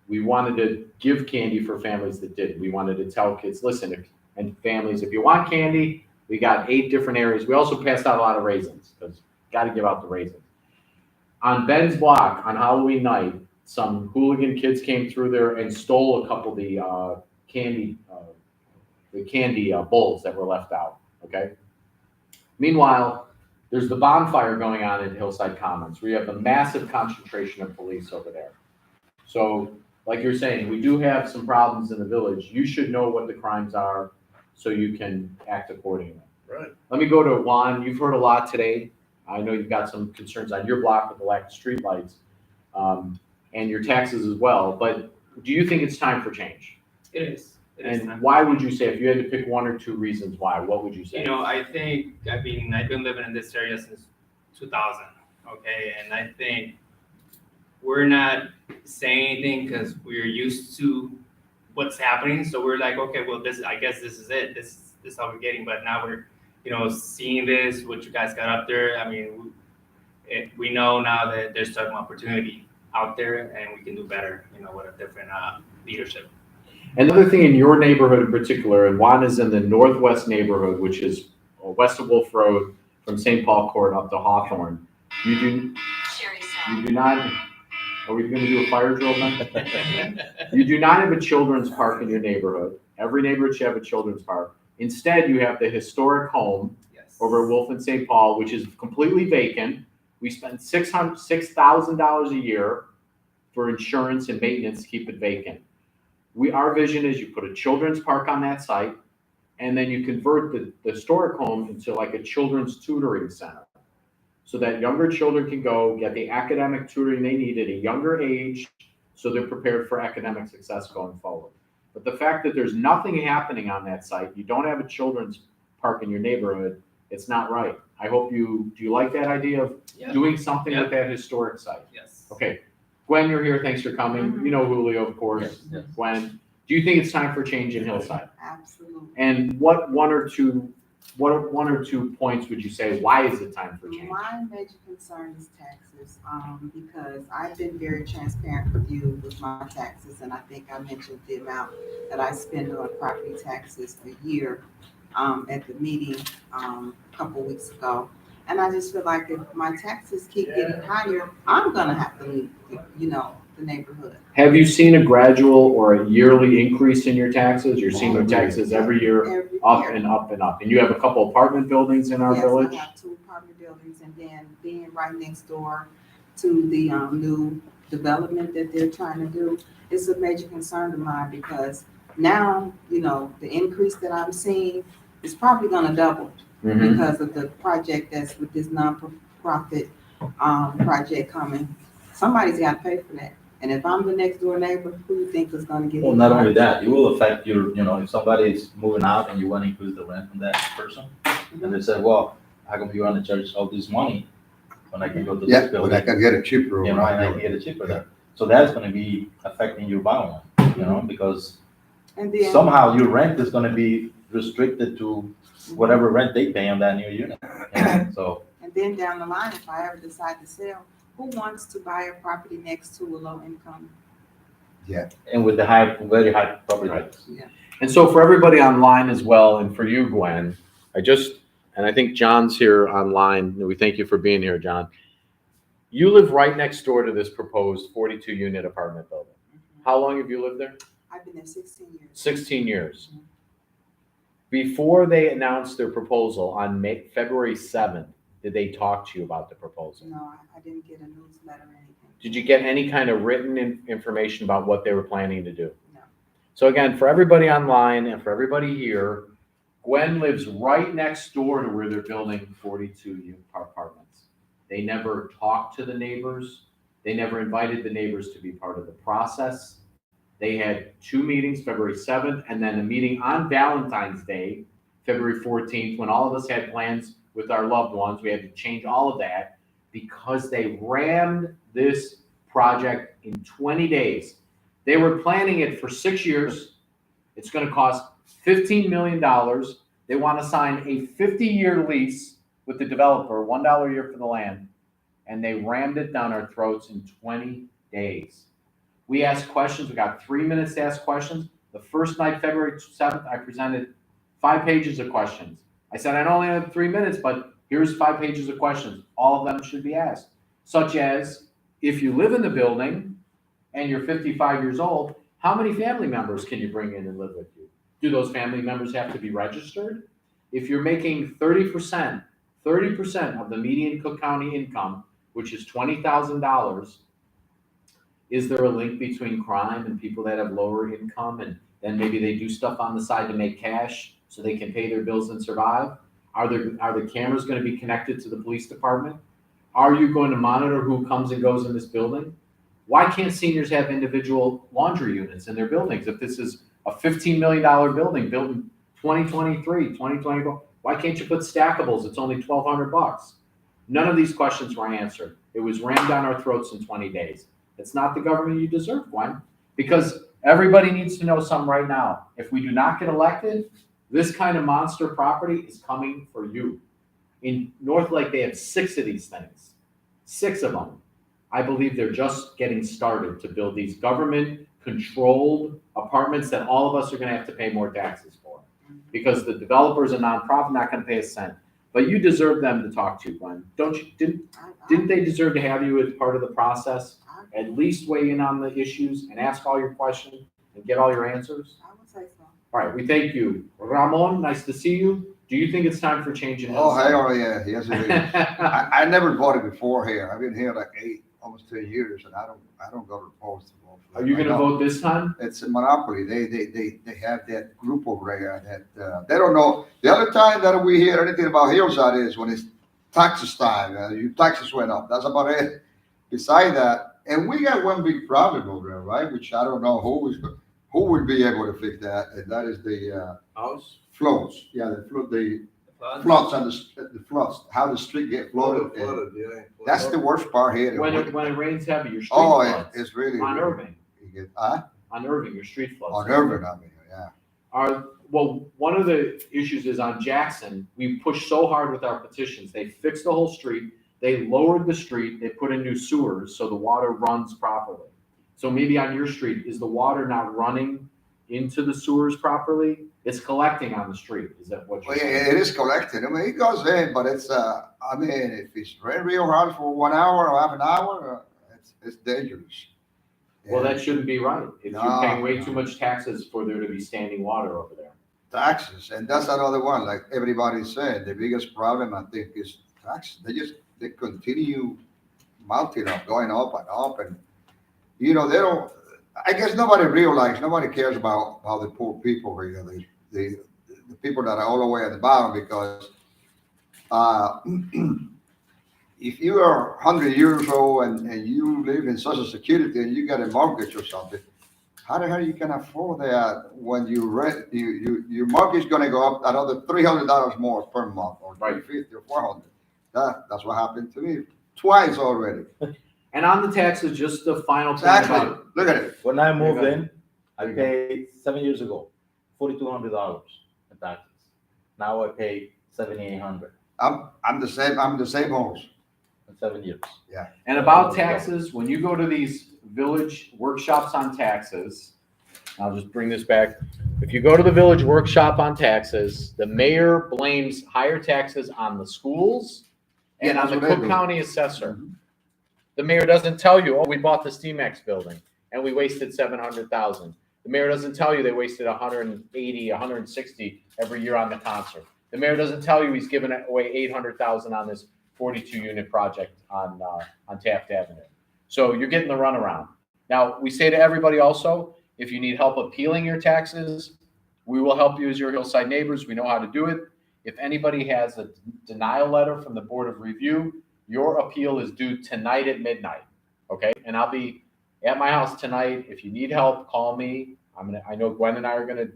We wanted to give candy for families that didn't. We wanted to tell kids, listen, and families, if you want candy, we got 8 different areas. We also passed out a lot of raisins, because got to give out the raisins. On Ben's block, on Halloween night, some hooligan kids came through there and stole a couple of the candy bowls that were left out, okay? Meanwhile, there's the bonfire going on at Hillside Commons. We have a massive concentration of police over there. So, like you're saying, we do have some problems in the village. You should know what the crimes are so you can act accordingly. Right. Let me go to Juan. You've heard a lot today. I know you've got some concerns on your block with the lack of streetlights, and your taxes as well, but do you think it's time for change? It is. It is And time. why would you say, if you had to pick 1 or 2 reasons why, what would you say? You know, I think, I've been living in this area since 2000, okay? And I think we're not saying anything because we're used to what's happening. So we're like, okay, well, I guess this is it. This is how we're getting. But now we're, seeing this, what you guys got up there. I mean, we know now that there's certain opportunity out there and we can do better, with a different leadership. Another thing in your neighborhood in particular, and Juan is in the northwest neighborhood, which is west of Wolf Road from St. Paul Court up to Hawthorne. You do not, are we going to do a fire drill then? You do not have a children's park in your neighborhood. Every neighborhood should have a children's park. Instead, you have the historic home over at Wolf and St. Paul, which is completely vacant. We spend $6,000 a year for insurance and maintenance to keep it vacant. Our vision is you put a children's park on that site, and then you convert the historic home into like a children's tutoring center, so that younger children can go get the academic tutoring they need at a younger age, so they're prepared for academic success going forward. But the fact that there's nothing happening on that site, you don't have a children's park in your neighborhood, it's not right. I hope do you like that idea of doing something with that historic site? Yes. Okay. Gwen, you're here. Thanks for coming. Mm-hmm. You know Julio, of course. Yes. Gwen, do you think it's time for change in Hillside? Absolutely. And what one or two points would you say? Why is it time for change? My major concern is taxes, because I've been very transparent with you with my taxes, and I think I mentioned the amount that I spend on property taxes a year at the meeting a couple weeks ago. And I just feel like if my taxes keep getting higher, I'm gonna have to leave, the neighborhood. Have you seen a gradual or a yearly increase in your taxes? You're seeing your taxes every year up and up and up. And you have a couple apartment buildings in our village? Yes, I have 2 apartment buildings, and then being right next door to the new development that they're trying to do, it's a major concern of mine, because now, the increase that I'm seeing is probably gonna double because of the project that's with this non-profit project coming. Somebody's gotta pay for that. And if I'm the next door neighbor, who do you think is gonna get it? Well, not only that, it will affect your, if somebody is moving out and you want to increase the rent from that person, and they say, well, how come you want to charge all this money when I can go to Yeah, this but building? I can get it cheaper. And I can get it cheaper there. So that's going to be affecting your bottom line, because And then, somehow your rent is going to be restricted to whatever rent they pay on that new unit. So, and then down the line, if I ever decide to sell, who wants to buy a property next to a low income? and with the very high property taxes. And so for everybody online as well, and for you, Gwen, I think John's here online. We thank you for being here, John. You live right next door to this proposed 42-unit apartment building. How long have you lived there? I've been there 16 years. 16 years. Before they announced their proposal on February 7th, did they talk to you about the proposal? No, I didn't get a newsletter or anything. Did you get any kind of written information about what they were planning to do? No. So again, for everybody online and for everybody here, Gwen lives right next door to where they're building 42 apartments. They never talked to the neighbors. They never invited the neighbors to be part of the process. They had 2 meetings, February 7th, and then a meeting on Valentine's Day, February 14th, when all of us had plans with our loved ones. We had to change all of that because they rammed this project in 20 days. They were planning it for 6 years. It's going to cost $15 million. They want to sign a 50-year lease with the developer, $1 a year for the land, and they rammed it down our throats in 20 days. We asked questions. We got 3 minutes to ask questions. The first night, February 7th, I presented 5 pages of questions. I said, I only have 3 minutes, but here's 5 pages of questions. All of them should be asked, such as, if you live in the building and you're 55 years old, how many family members can you bring in and live with you? Do those family members have to be registered? If you're making 30% of the median Cook County income, which is $20,000, is there a link between crime and people that have lower income, and then maybe they do stuff on the side to make cash so they can pay their bills and survive? Are the cameras going to be connected to the police department? Are you going to monitor who comes and goes in this building? Why can't seniors have individual laundry units in their buildings? If this is a $15 million building built in 2023, 2024, why can't you put stackables? It's only $1,200. None of these questions were answered. It was rammed down our throats in 20 days. It's not the government you deserve, Gwen, because everybody needs to know something right now. If we do not get elected, this kind of monster property is coming for you. In North Lake, they have 6 of these things, 6 of them. I believe they're just getting started to build these government-controlled apartments that all of us are going to have to pay more taxes for, because the developer's a nonprofit, not going to pay a cent. But you deserve them to talk to, Gwen. Don't you? Didn't they deserve to have you as part of the process? At least weigh in on the issues and ask all your questions and get all your answers? I would say so. All right, we thank you. Ramon, nice to see you. Do you think it's time for change in Oh, Hillside? hell yeah, yes it is. I never voted before here. I've been here like almost 10 years, and I don't go to the polls to vote. Are you going to vote this time? It's a monopoly. They have that group over there that they don't know. The other time that we hear anything about Hillside is when it's taxes time. Your taxes went up. That's about it. Beside that, and we got one big problem over there, right? Which I don't know who would be able to fix that, and that is the House? floods. Yeah, the floods and the floods. How the street get flooded. Flooded, yeah. That's the worst part here. When it rains heavy, your street Oh, floods. it's really On Irving. You get, On Irving, your street floods. on Irving, I mean, yeah. Well, one of the issues is on Jackson, we pushed so hard with our petitions. They fixed the whole street. They lowered the street. They put in new sewers so the water runs properly. So maybe on your street, is the water not running into the sewers properly? It's collecting on the street. Is that what you're Well, saying? yeah, it is collected. I mean, it goes in, but it's, I mean, if it's rain real hard for 1 hour or half an hour, it's dangerous. Well, And that shouldn't be right. If No, you're paying way no. too much taxes for there to be standing water over there. taxes, and that's another one, like everybody said, the biggest problem, I think, is taxes. They continue mounting up, going up and up, and, they don't, I guess nobody cares about how the poor people here, the people that are all the way at the bottom, because if you are 100 years old and you live in Social Security and you get a mortgage or something, how the hell you can afford that when you rent? Your mortgage is going to go up another $300 more per month, or $350 or $400. That's what happened to me twice already. And on the taxes, just the final point Exactly. about it. Look at it. When I moved in, I There you go. paid 7 years ago, $4,200 in taxes. Now I pay $7,800 I'm the same. I'm the same host. in 7 years. And about taxes, when you go to these village workshops on taxes, I'll just bring this back. If you go to the village workshop on taxes, the mayor blames higher taxes on the schools and Yeah, on the that's what they Cook do. County assessor. The mayor doesn't tell you, oh, we bought the STMAX building and we wasted $700,000. The mayor doesn't tell you they wasted 180, 160 every year on the concert. The mayor doesn't tell you he's given away 800,000 on this 42-unit project on Taft Avenue. So you're getting the runaround. Now, we say to everybody also, If you need help appealing your taxes, we will help you as your Hillside neighbors. We know how to do it. If anybody has a denial letter from the Board of Review, your appeal is due tonight at midnight, okay? And I'll be at my house tonight. If you need help, call me. I know Gwen and I are gonna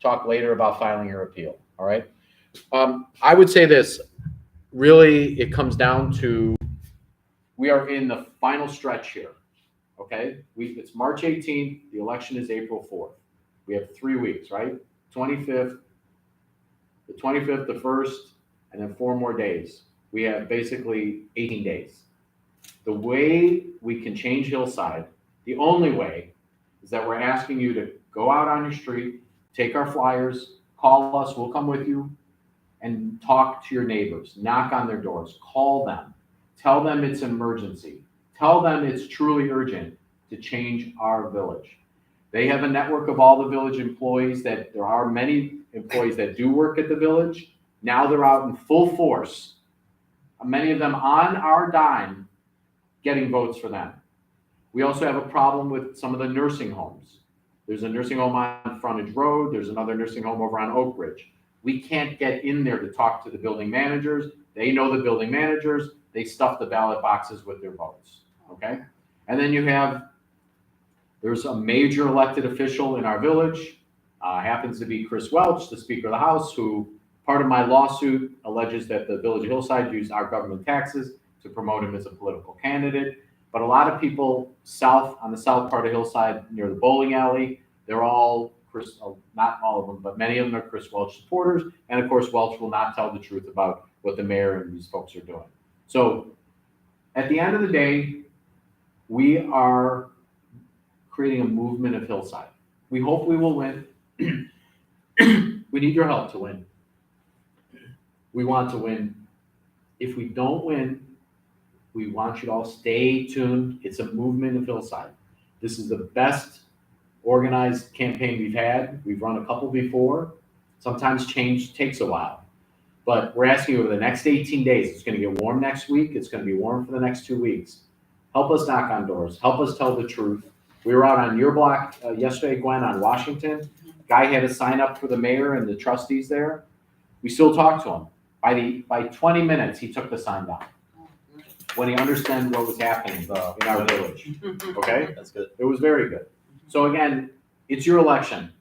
talk later about filing your appeal, all right? I would say this, really, it comes down to, we are in the final stretch here, okay? It's March 18th, the election is April 4th. We have 3 weeks, right? 25th, the 25th, the 1st, and then 4 more days. We have basically 18 days. The way we can change Hillside, the only way, is that we're asking you to go out on your street, take our flyers, call us, we'll come with you, and talk to your neighbors, knock on their doors, call them, tell them it's an emergency, tell them it's truly urgent to change our village. They have a network of all the village employees that there are many employees that do work at the village. Now they're out in full force, many of them on our dime, getting votes for them. We also have a problem with some of the nursing homes. There's a nursing home on Frontage Road. There's another nursing home over on Oak Ridge. We can't get in there to talk to the building managers. They know the building managers. They stuff the ballot boxes with their votes, okay? And then there's a major elected official in our village, happens to be Chris Welch, the Speaker of the House, who part of my lawsuit alleges that the Village of Hillside used our government taxes to promote him as a political candidate. But a lot of people on the south part of Hillside near the bowling alley, they're all not all of them, but many of them are Chris Welch supporters. And of course, Welch will not tell the truth about what the mayor and these folks are doing. So at the end of the day, we are creating a movement of Hillside. We hope we will win. We need your help to win. We want to win. If we don't win, we want you to all stay tuned. It's a movement of Hillside. This is the best organized campaign we've had. We've run a couple before. Sometimes change takes a while. But we're asking you over the next 18 days, it's going to get warm next week. It's going to be warm for the next 2 weeks. Help us knock on doors. Help us tell the truth. We were out on your block yesterday, Gwen, on Washington. Guy had to sign up for the mayor and the trustees there. We still talk to him. By 20 minutes, he took the sign down when he understood what was happening in our village. Okay? That's good. It was very good. So again, it's your election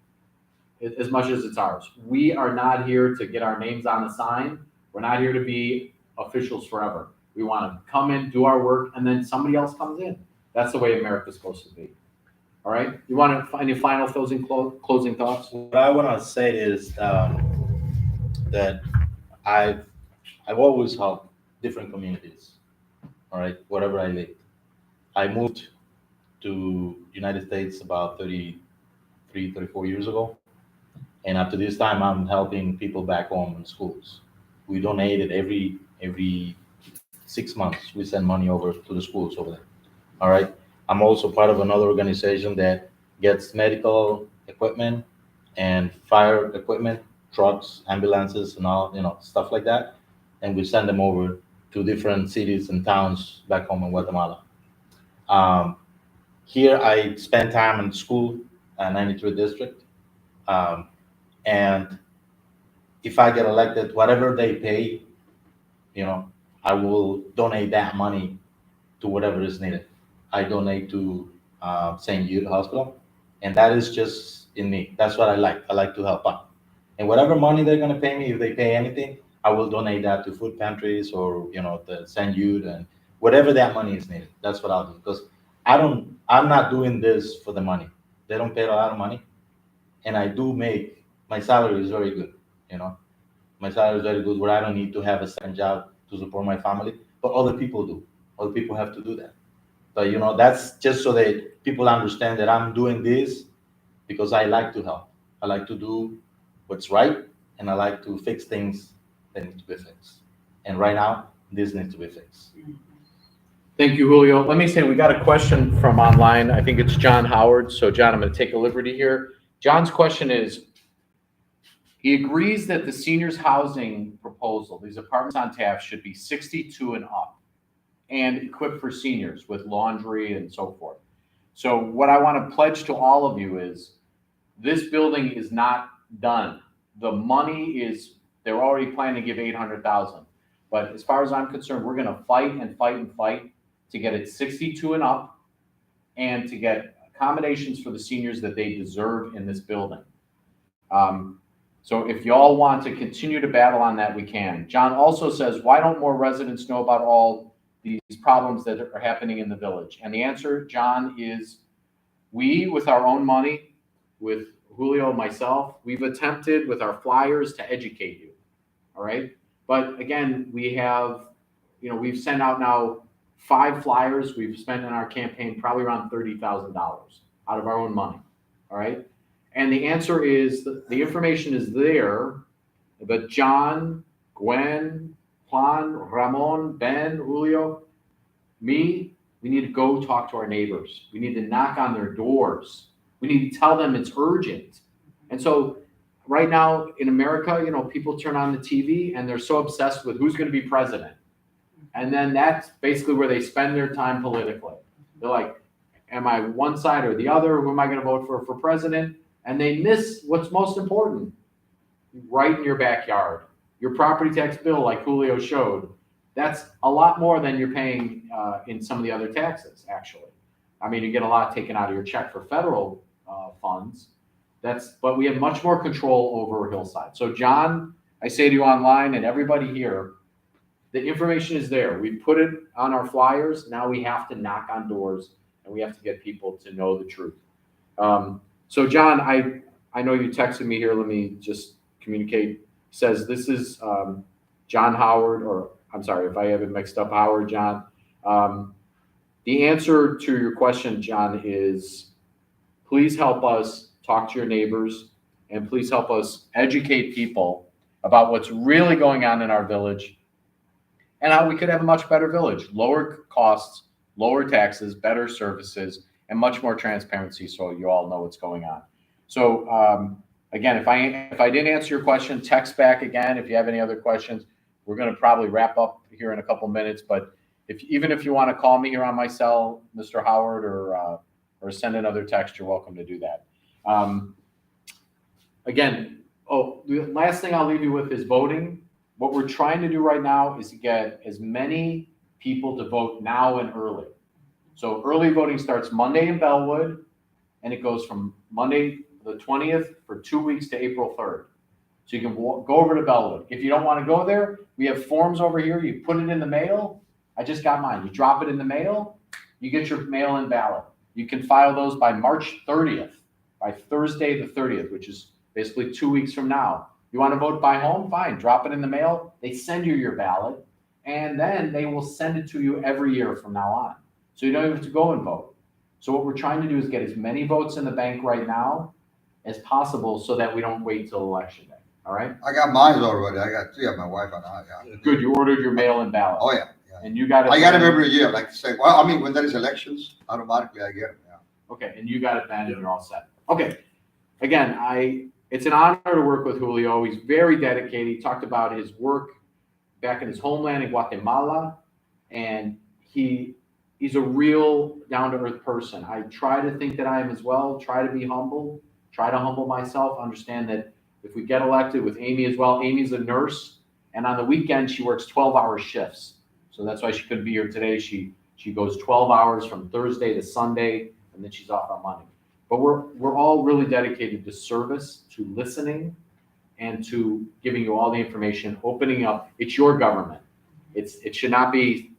as much as it's ours. We are not here to get our names on a sign. We're not here to be officials forever. We want to come in, do our work, and then somebody else comes in. That's the way America's supposed to be. All right? You want any final closing thoughts? What I want to say is that I've always helped different communities. All right, wherever I lived. I moved to United States about 34 years ago. And up to this time, I'm helping people back home in schools. We donated every 6 months. We send money over to the schools over there. All right. I'm also part of another organization that gets medical equipment and fire equipment, trucks, ambulances, and all, stuff like that. And we send them over to different cities and towns back home in Guatemala. Here, I spend time in school, 93 district. And if I get elected, whatever they pay, I will donate that money to whatever is needed. I donate to St. Jude Hospital, and that is just in me. That's what I like. I like to help out. And whatever money they're going to pay me, if they pay anything, I will donate that to food pantries or, the St. Jude and whatever that money is needed. That's what I'll do. Because I'm not doing this for the money. They don't pay a lot of money. And I do my salary is very good, My salary is very good where I don't need to have a second job to support my family, but other people do. Other people have to do that. But, that's just so that people understand that I'm doing this because I like to help. I like to do what's right, and I like to fix things that need to be fixed. And right now, this needs to be fixed. Thank you, Julio. Let me say, we got a question from online. I think it's John Howard. So John, I'm going to take a liberty here. John's question is, he agrees that the seniors housing proposal, these apartments on Taft, should be 62 and up and equipped for seniors with laundry and so forth. So what I want to pledge to all of you is this building is not done. The money is, they're already planning to give 800,000. But as far as I'm concerned, we're going to fight and fight and fight to get it 62 and up and to get accommodations for the seniors that they deserve in this building. So if y'all want to continue to battle on that, we can. John also says, why don't more residents know about all these problems that are happening in the village? And the answer, John, is we, with our own money, with Julio, myself, we've attempted with our flyers to educate you, all right? But again, we have, we've sent out now 5 flyers. We've spent in our campaign probably around $30,000 out of our own money, all right? And the answer is, the information is there, but John, Gwen, Juan, Ramon, Ben, Julio, me, we need to go talk to our neighbors. We need to knock on their doors. We need to tell them it's urgent. And so right now in America, people turn on the TV and they're so obsessed with who's going to be president. And then that's basically where they spend their time politically. They're like, am I one side or the other? Who am I going to vote for president? And they miss what's most important, right in your backyard. Your property tax bill, like Julio showed, that's a lot more than you're paying in some of the other taxes, actually. I mean, you get a lot taken out of your check for federal funds. But we have much more control over Hillside. So John, I say to you online and everybody here, the information is there. We put it on our flyers. Now we have to knock on doors and we have to get people to know the truth. So John, I know you texted me here. Let me just communicate. Says this is John Howard, or I'm sorry if I have it mixed up, Howard, John. The answer to your question, John, is please help us talk to your neighbors and please help us educate people about what's really going on in our village and how we could have a much better village, lower costs, lower taxes, better services, and much more transparency so you all know what's going on. So again, if I didn't answer your question, text back again. If you have any other questions, we're going to probably wrap up here in a couple minutes. But even if you want to call me here on my cell, Mr. Howard, or send another text, you're welcome to do that. Again, the last thing I'll leave you with is voting. What we're trying to do right now is to get as many people to vote now and early. So early voting starts Monday in Bellwood, and it goes from Monday the 20th for 2 weeks to April 3rd. So you can go over to Bellwood. If you don't want to go there, we have forms over here. You put it in the mail. I just got mine. You drop it in the mail. You get your mail-in ballot. You can file those by March 30th, by Thursday the 30th, which is basically 2 weeks from now. You want to vote by home? Fine. Drop it in the mail. They send you your ballot, and then they will send it to you every year from now on. So you don't even have to go and vote. So what we're trying to do is get as many votes in the bank right now as possible so that we don't wait till election day. All right? I got mine already. I got 3 of my wife and I. Yeah. Good. You ordered your mail-in ballot. Oh, yeah. And you got it. I get them every year, like to say, well, I mean, when there is elections, automatically I get them, yeah. Okay, and you got it then, and you're all set. Okay, again, it's an honor to work with Julio. He's very dedicated. He talked about his work back in his homeland in Guatemala, and he's a real down-to-earth person. I try to think that I am as well, try to be humble, try to humble myself, understand that if we get elected with Amy as well, Amy's a nurse, and on the weekend she works 12-hour shifts. So that's why she couldn't be here today. She goes 12 hours from Thursday to Sunday, and then she's off on Monday. But we're all really dedicated to service, to listening, and to giving you all the information, opening up. It's your government. It should not be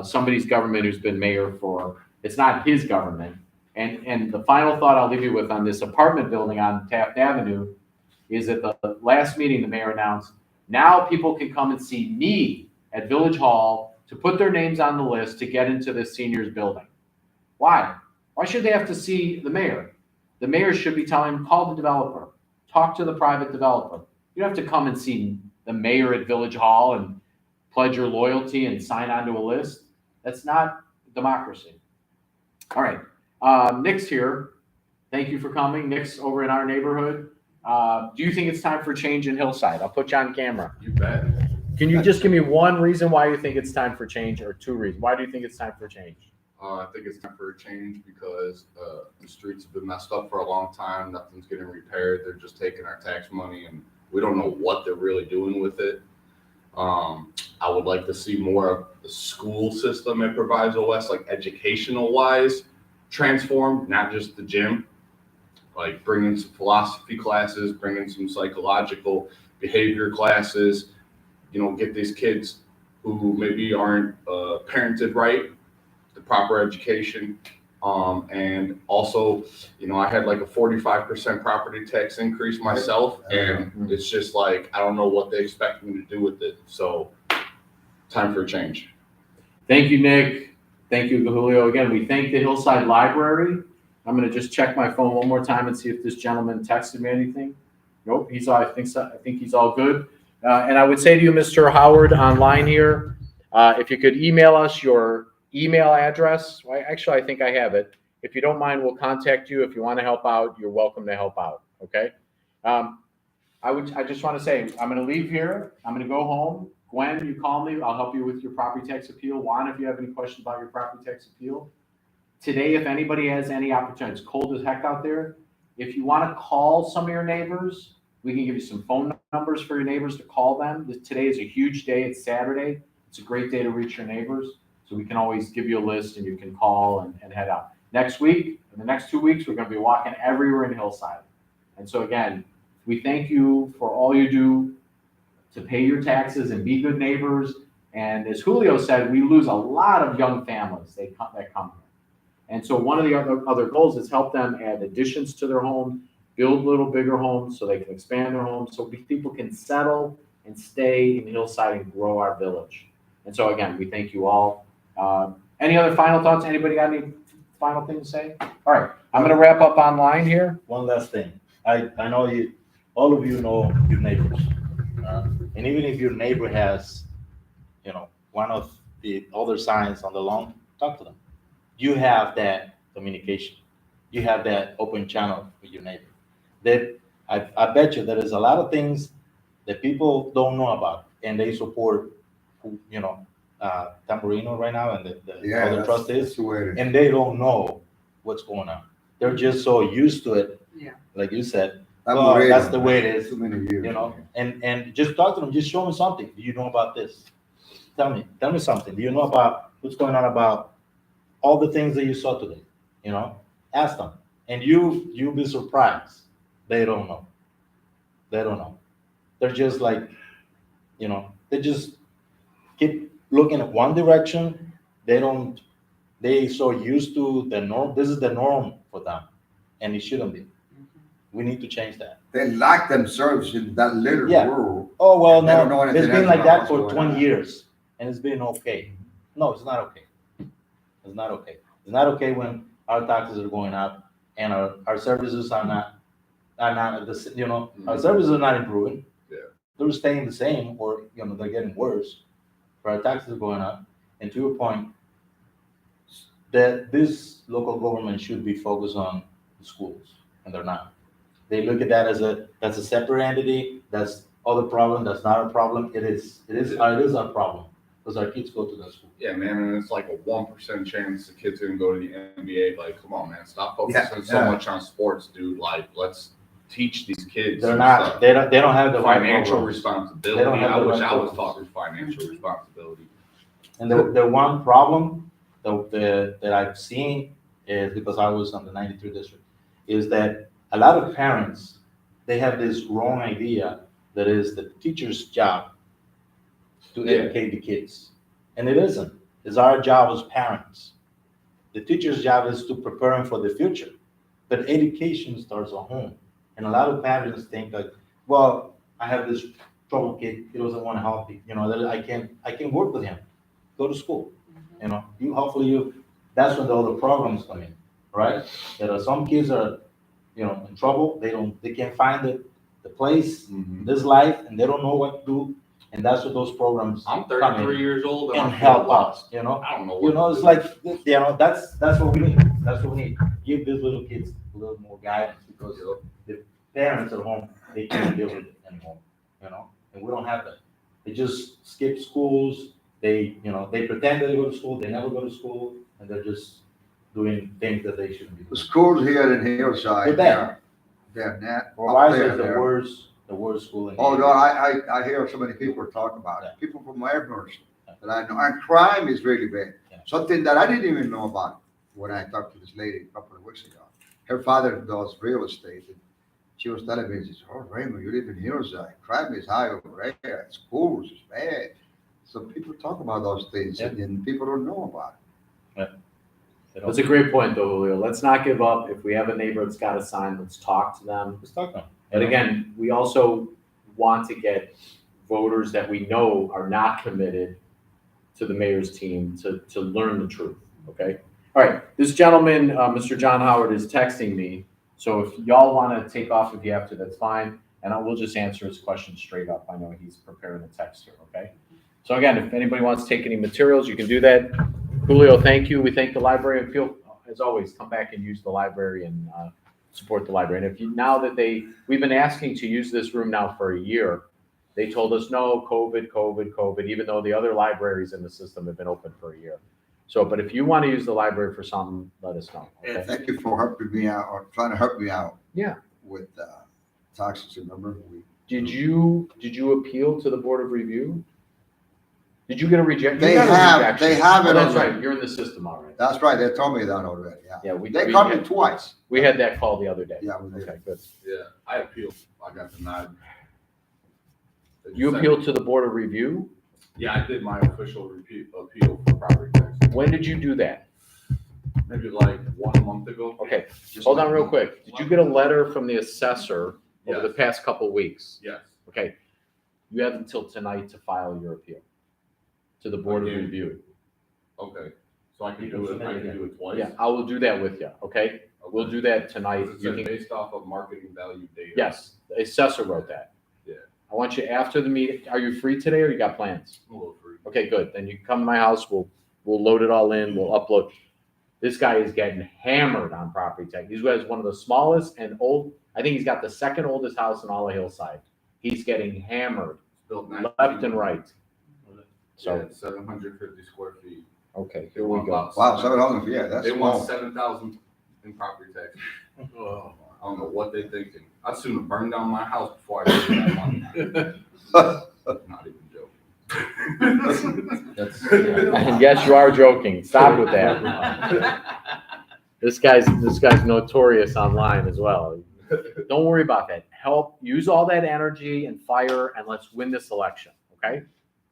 somebody's government who's been mayor for. It's not his government. And the final thought I'll leave you with on this apartment building on Taft Avenue is at the last meeting the mayor announced, now people can come and see me at Village Hall to put their names on the list to get into the seniors building. Why? Why should they have to see the mayor? The mayor should be telling them, call the developer, talk to the private developer. You don't have to come and see the mayor at Village Hall and pledge your loyalty and sign onto a list. That's not democracy. All right, Nick's here. Thank you for coming. Nick's over in our neighborhood. Do you think it's time for change in Hillside? I'll put you on camera. You bet. Can you just give me one reason why you think it's time for change, or 2 reasons? Why do you think it's time for change? I think it's time for a change because the streets have been messed up for a long time. Nothing's getting repaired. They're just taking our tax money, and we don't know what they're really doing with it. I would like to see more of the school system at Proviso West, like educational wise, transformed, not just the gym. Like bringing some philosophy classes, bringing some psychological behavior classes, get these kids who maybe aren't parented right, the proper education. And also, I had like a 45% property tax increase myself, and it's just like, I don't know what they expect me to do with it. So time for a change. Thank you, Nick. Thank you, Julio. Again, we thank the Hillside Library. I'm gonna just check my phone one more time and see if this gentleman texted me anything. Nope, he's all, I think he's all good. And I would say to you, Mr. Howard, online here, if you could email us your email address. Well, actually, I think I have it. If you don't mind, we'll contact you. If you want to help out, you're welcome to help out. Okay. I just want to say, I'm going to leave here. I'm going to go home. Gwen, you call me. I'll help you with your property tax appeal. Juan, if you have any questions about your property tax appeal. Today, if anybody has any opportunity, it's cold as heck out there. If you want to call some of your neighbors, we can give you some phone numbers for your neighbors to call them. Today is a huge day. It's Saturday. It's a great day to reach your neighbors. So we can always give you a list and you can call and head out. Next week, in the next 2 weeks, we're going to be walking everywhere in Hillside. And so again, we thank you for all you do to pay your taxes and be good neighbors. And as Julio said, we lose a lot of young families that come here. And so one of the other goals is help them add additions to their home, build little bigger homes so they can expand their homes, so people can settle and stay in Hillside and grow our village. And so again, we thank you all. Any other final thoughts? Anybody got any final thing to say? All right, I'm going to wrap up online here. One last thing. I know all of you know your neighbors. And even if your neighbor has, one of the other signs on the lawn, talk to them. You have that communication. You have that open channel with your neighbor. That I bet you there is a lot of things that people don't know about, and they support, Tamburino right now and the other trustees, and they don't know what's going on. They're just so used to it. Yeah. Like you said, well, that's the way it is. Too many years. And just talk to them. Just show me something. Do you know about this? Tell me something. Do you know about what's going on about all the things that you saw today? Ask them, and you'll be surprised. They don't know. They don't know. They're just like, they just keep looking at one direction. They so used to the norm. This is the norm for them, and it shouldn't be. We need to change that. They lock themselves in that little world. Oh, well, They don't know no, anything it's been else like about that what's for going 20 on. years, and it's been okay. No, it's not okay. It's not okay. It's not okay when our taxes are going up and our services are not at the, our services are not improving. Yeah. They're staying the same, or, they're getting worse. But our taxes are going up. And to your point, that this local government should be focused on the schools, and they're not. They look at that that's a separate entity. That's other problem. That's not a problem. It is our problem because our kids go to that school. Yeah, man, and it's like a 1% chance the kid's gonna go to the NBA. Like, come on, man, stop focusing so much on sports, dude. Like, let's teach these kids. They're not. Stuff. They don't have the right financial programs. responsibility. They don't have I the wish right I was programs. taught with financial responsibility. And the one problem that I've seen is, because I was on the 93 district, is that a lot of parents, they have this wrong idea that is the teacher's job to educate the kids. And it isn't. It's our job as parents. The teacher's job is to prepare them for the future. But education starts at home. And a lot of parents think like, well, I have this trouble kid, he doesn't want to help me. That I can work with him. Go to school. That's when the other programs come in, right? There are some kids are, in trouble. They can't find the place, this life, and they don't know what to do. And that's what those programs I'm come in 33 years old and and I'm help lost. us. I don't know what It's to like, that's what we need. That's what we need. Give these little kids a little more guidance, because the parents at home, they can't deal with it anymore, and we don't have that. They just skip schools. they, they pretend they go to school, they never go to school, and they're just doing things that they shouldn't be The doing. schools here in Hillside, They're bad. they're net. up Verizon there, is the they're- worst school in the Oh, area. no, I hear so many people talk about it, Yeah. people from Everett that I know, and crime is really bad. Yeah. Something that I didn't even know about when I talked to this lady a couple of weeks ago. Her father does real estate, and she was telling me, she said, oh, Raymond, you live in Hillside, crime is high over there, schools is bad. So people talk about those things, and people don't know about it. They don't- That's a great point though, Julio. Let's not give up. If we have a neighbor that's got a sign, let's talk to them. Let's talk now. But again, we also want to get voters that we know are not committed to the mayor's team to learn the truth, okay? All right, this gentleman, Mr. John Howard, is texting me. So if y'all want to take off if you have to, that's fine. And I will just answer his question straight up. I know he's preparing a text here, okay? So again, if anybody wants to take any materials, you can do that. Julio, thank you. We thank the library, and feel, as always, come back and use the library and support the library. And if you, now that we've been asking to use this room now for a year, they told us, no, COVID, even though the other libraries in the system have been open for a year. So, but if you want to use the library for something, let us know, And okay? thank you for helping me out, or trying to help me out. Yeah. With taxes, remember? Did you appeal to the Board of Review? Did you get a rejection? They have it Oh, that's already. right, you're in the system already. That's right, they told me that already, yeah. Yeah, They called me twice. We had that call the other day. Yeah, we did. Okay, good. Yeah, I appealed. I got denied. They You said- appealed to the Board of Review? Yeah, I did my official appeal for property tax. When did you do that? Maybe like 1 month ago. Okay, hold on real quick. Did you get a letter from the assessor over the Yes. past couple weeks? Yes. Okay, you have until tonight to file your appeal to the Board of Okay. Review. Okay, so I can You can do it, submit I it can again. do it twice? Yeah, I will do that with you, okay? We'll do that tonight. It You says can, based off of marketing value data. yes, the assessor wrote that. Yeah. I want you after the meeting, are you free today or you got plans? I'm a little free. Okay, good. Then you come to my house, we'll load it all in, we'll upload. This guy is getting hammered on property tax. He has one of the smallest and I think he's got the second oldest house in all of Hillside. He's getting hammered Built left and right. So So, 750 square feet. okay, They here we want go. about Wow, 700 700, yeah, that's They want small. 7,000 in property tax. I don't know what they're thinking. I'd sooner burn down my house before I pay that money. Not even joking. That's, And yes, you are joking. Stop with that. This guy's notorious online as well. Don't worry about that. Use all that energy and fire, and let's win this election, okay?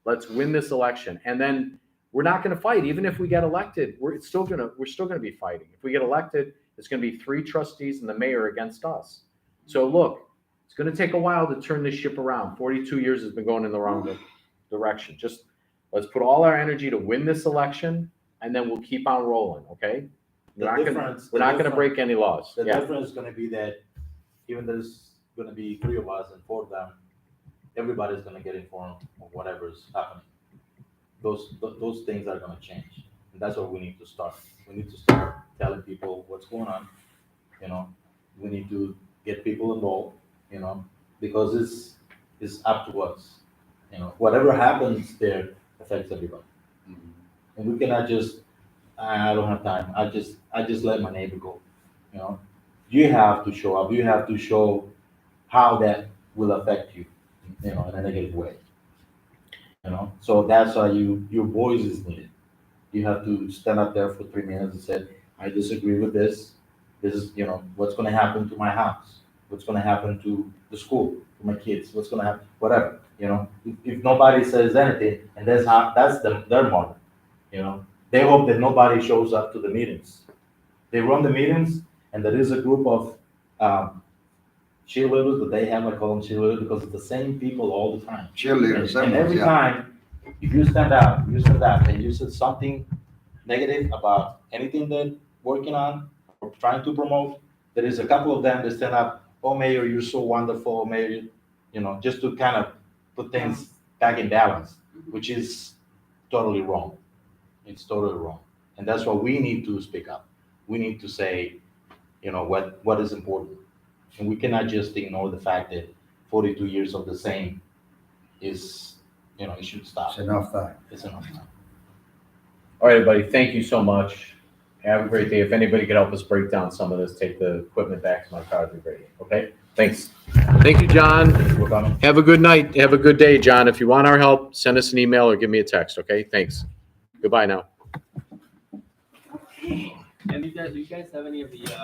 Let's win this election. And then we're not gonna fight. Even if we get elected, we're still gonna be fighting. If we get elected, it's gonna be 3 trustees and the mayor against us. So look, it's gonna take a while to turn this ship around. 42 years has been going in the wrong direction. Just let's put all our energy to win this election, and then we'll keep on rolling, okay? We're not gonna break any laws. The Yeah, difference is gonna be that even there's gonna be 3 of us and 4 of them, everybody's gonna get informed of whatever's happening. Those things are gonna change, and that's what we need to start. We need to start telling people what's going on, we need to get people involved, because it's up to us. Whatever happens there affects everybody. And we cannot just, I don't have time, I just let my neighbor go, You have to show up, you have to show how that will affect you, in a negative way. So that's why your voice is needed. You have to stand up there for 3 minutes and say, I disagree with this. This is, what's gonna happen to my house? What's gonna happen to the school, to my kids? What's gonna happen, whatever, If nobody says anything, and that's their model, They hope that nobody shows up to the meetings. They run the meetings, and there is a group of cheerleaders that they have, I call them cheerleaders, because it's the same people all the time. Cheerleaders, And every yeah. time, if you stand out, and you said something negative about anything that working on or trying to promote, there is a couple of them that stand up, oh, Mayor, you're so wonderful, Mayor, just to kind of put things back in balance, which is totally wrong. It's totally wrong. And that's why we need to speak up. We need to say, what is important. And we cannot just ignore the fact that 42 years of the same is it should stop. It's enough time. It's enough time. All right, everybody, thank you so much. Have a great day. If anybody could help us break down some of this, take the equipment back to my car, it'd be great. Okay? Thanks. Thank you, John. We're coming. Have a good night. Have a good day, John. If you want our help, send us an email or give me a text, okay? Thanks. Goodbye now. And do you guys have any of the,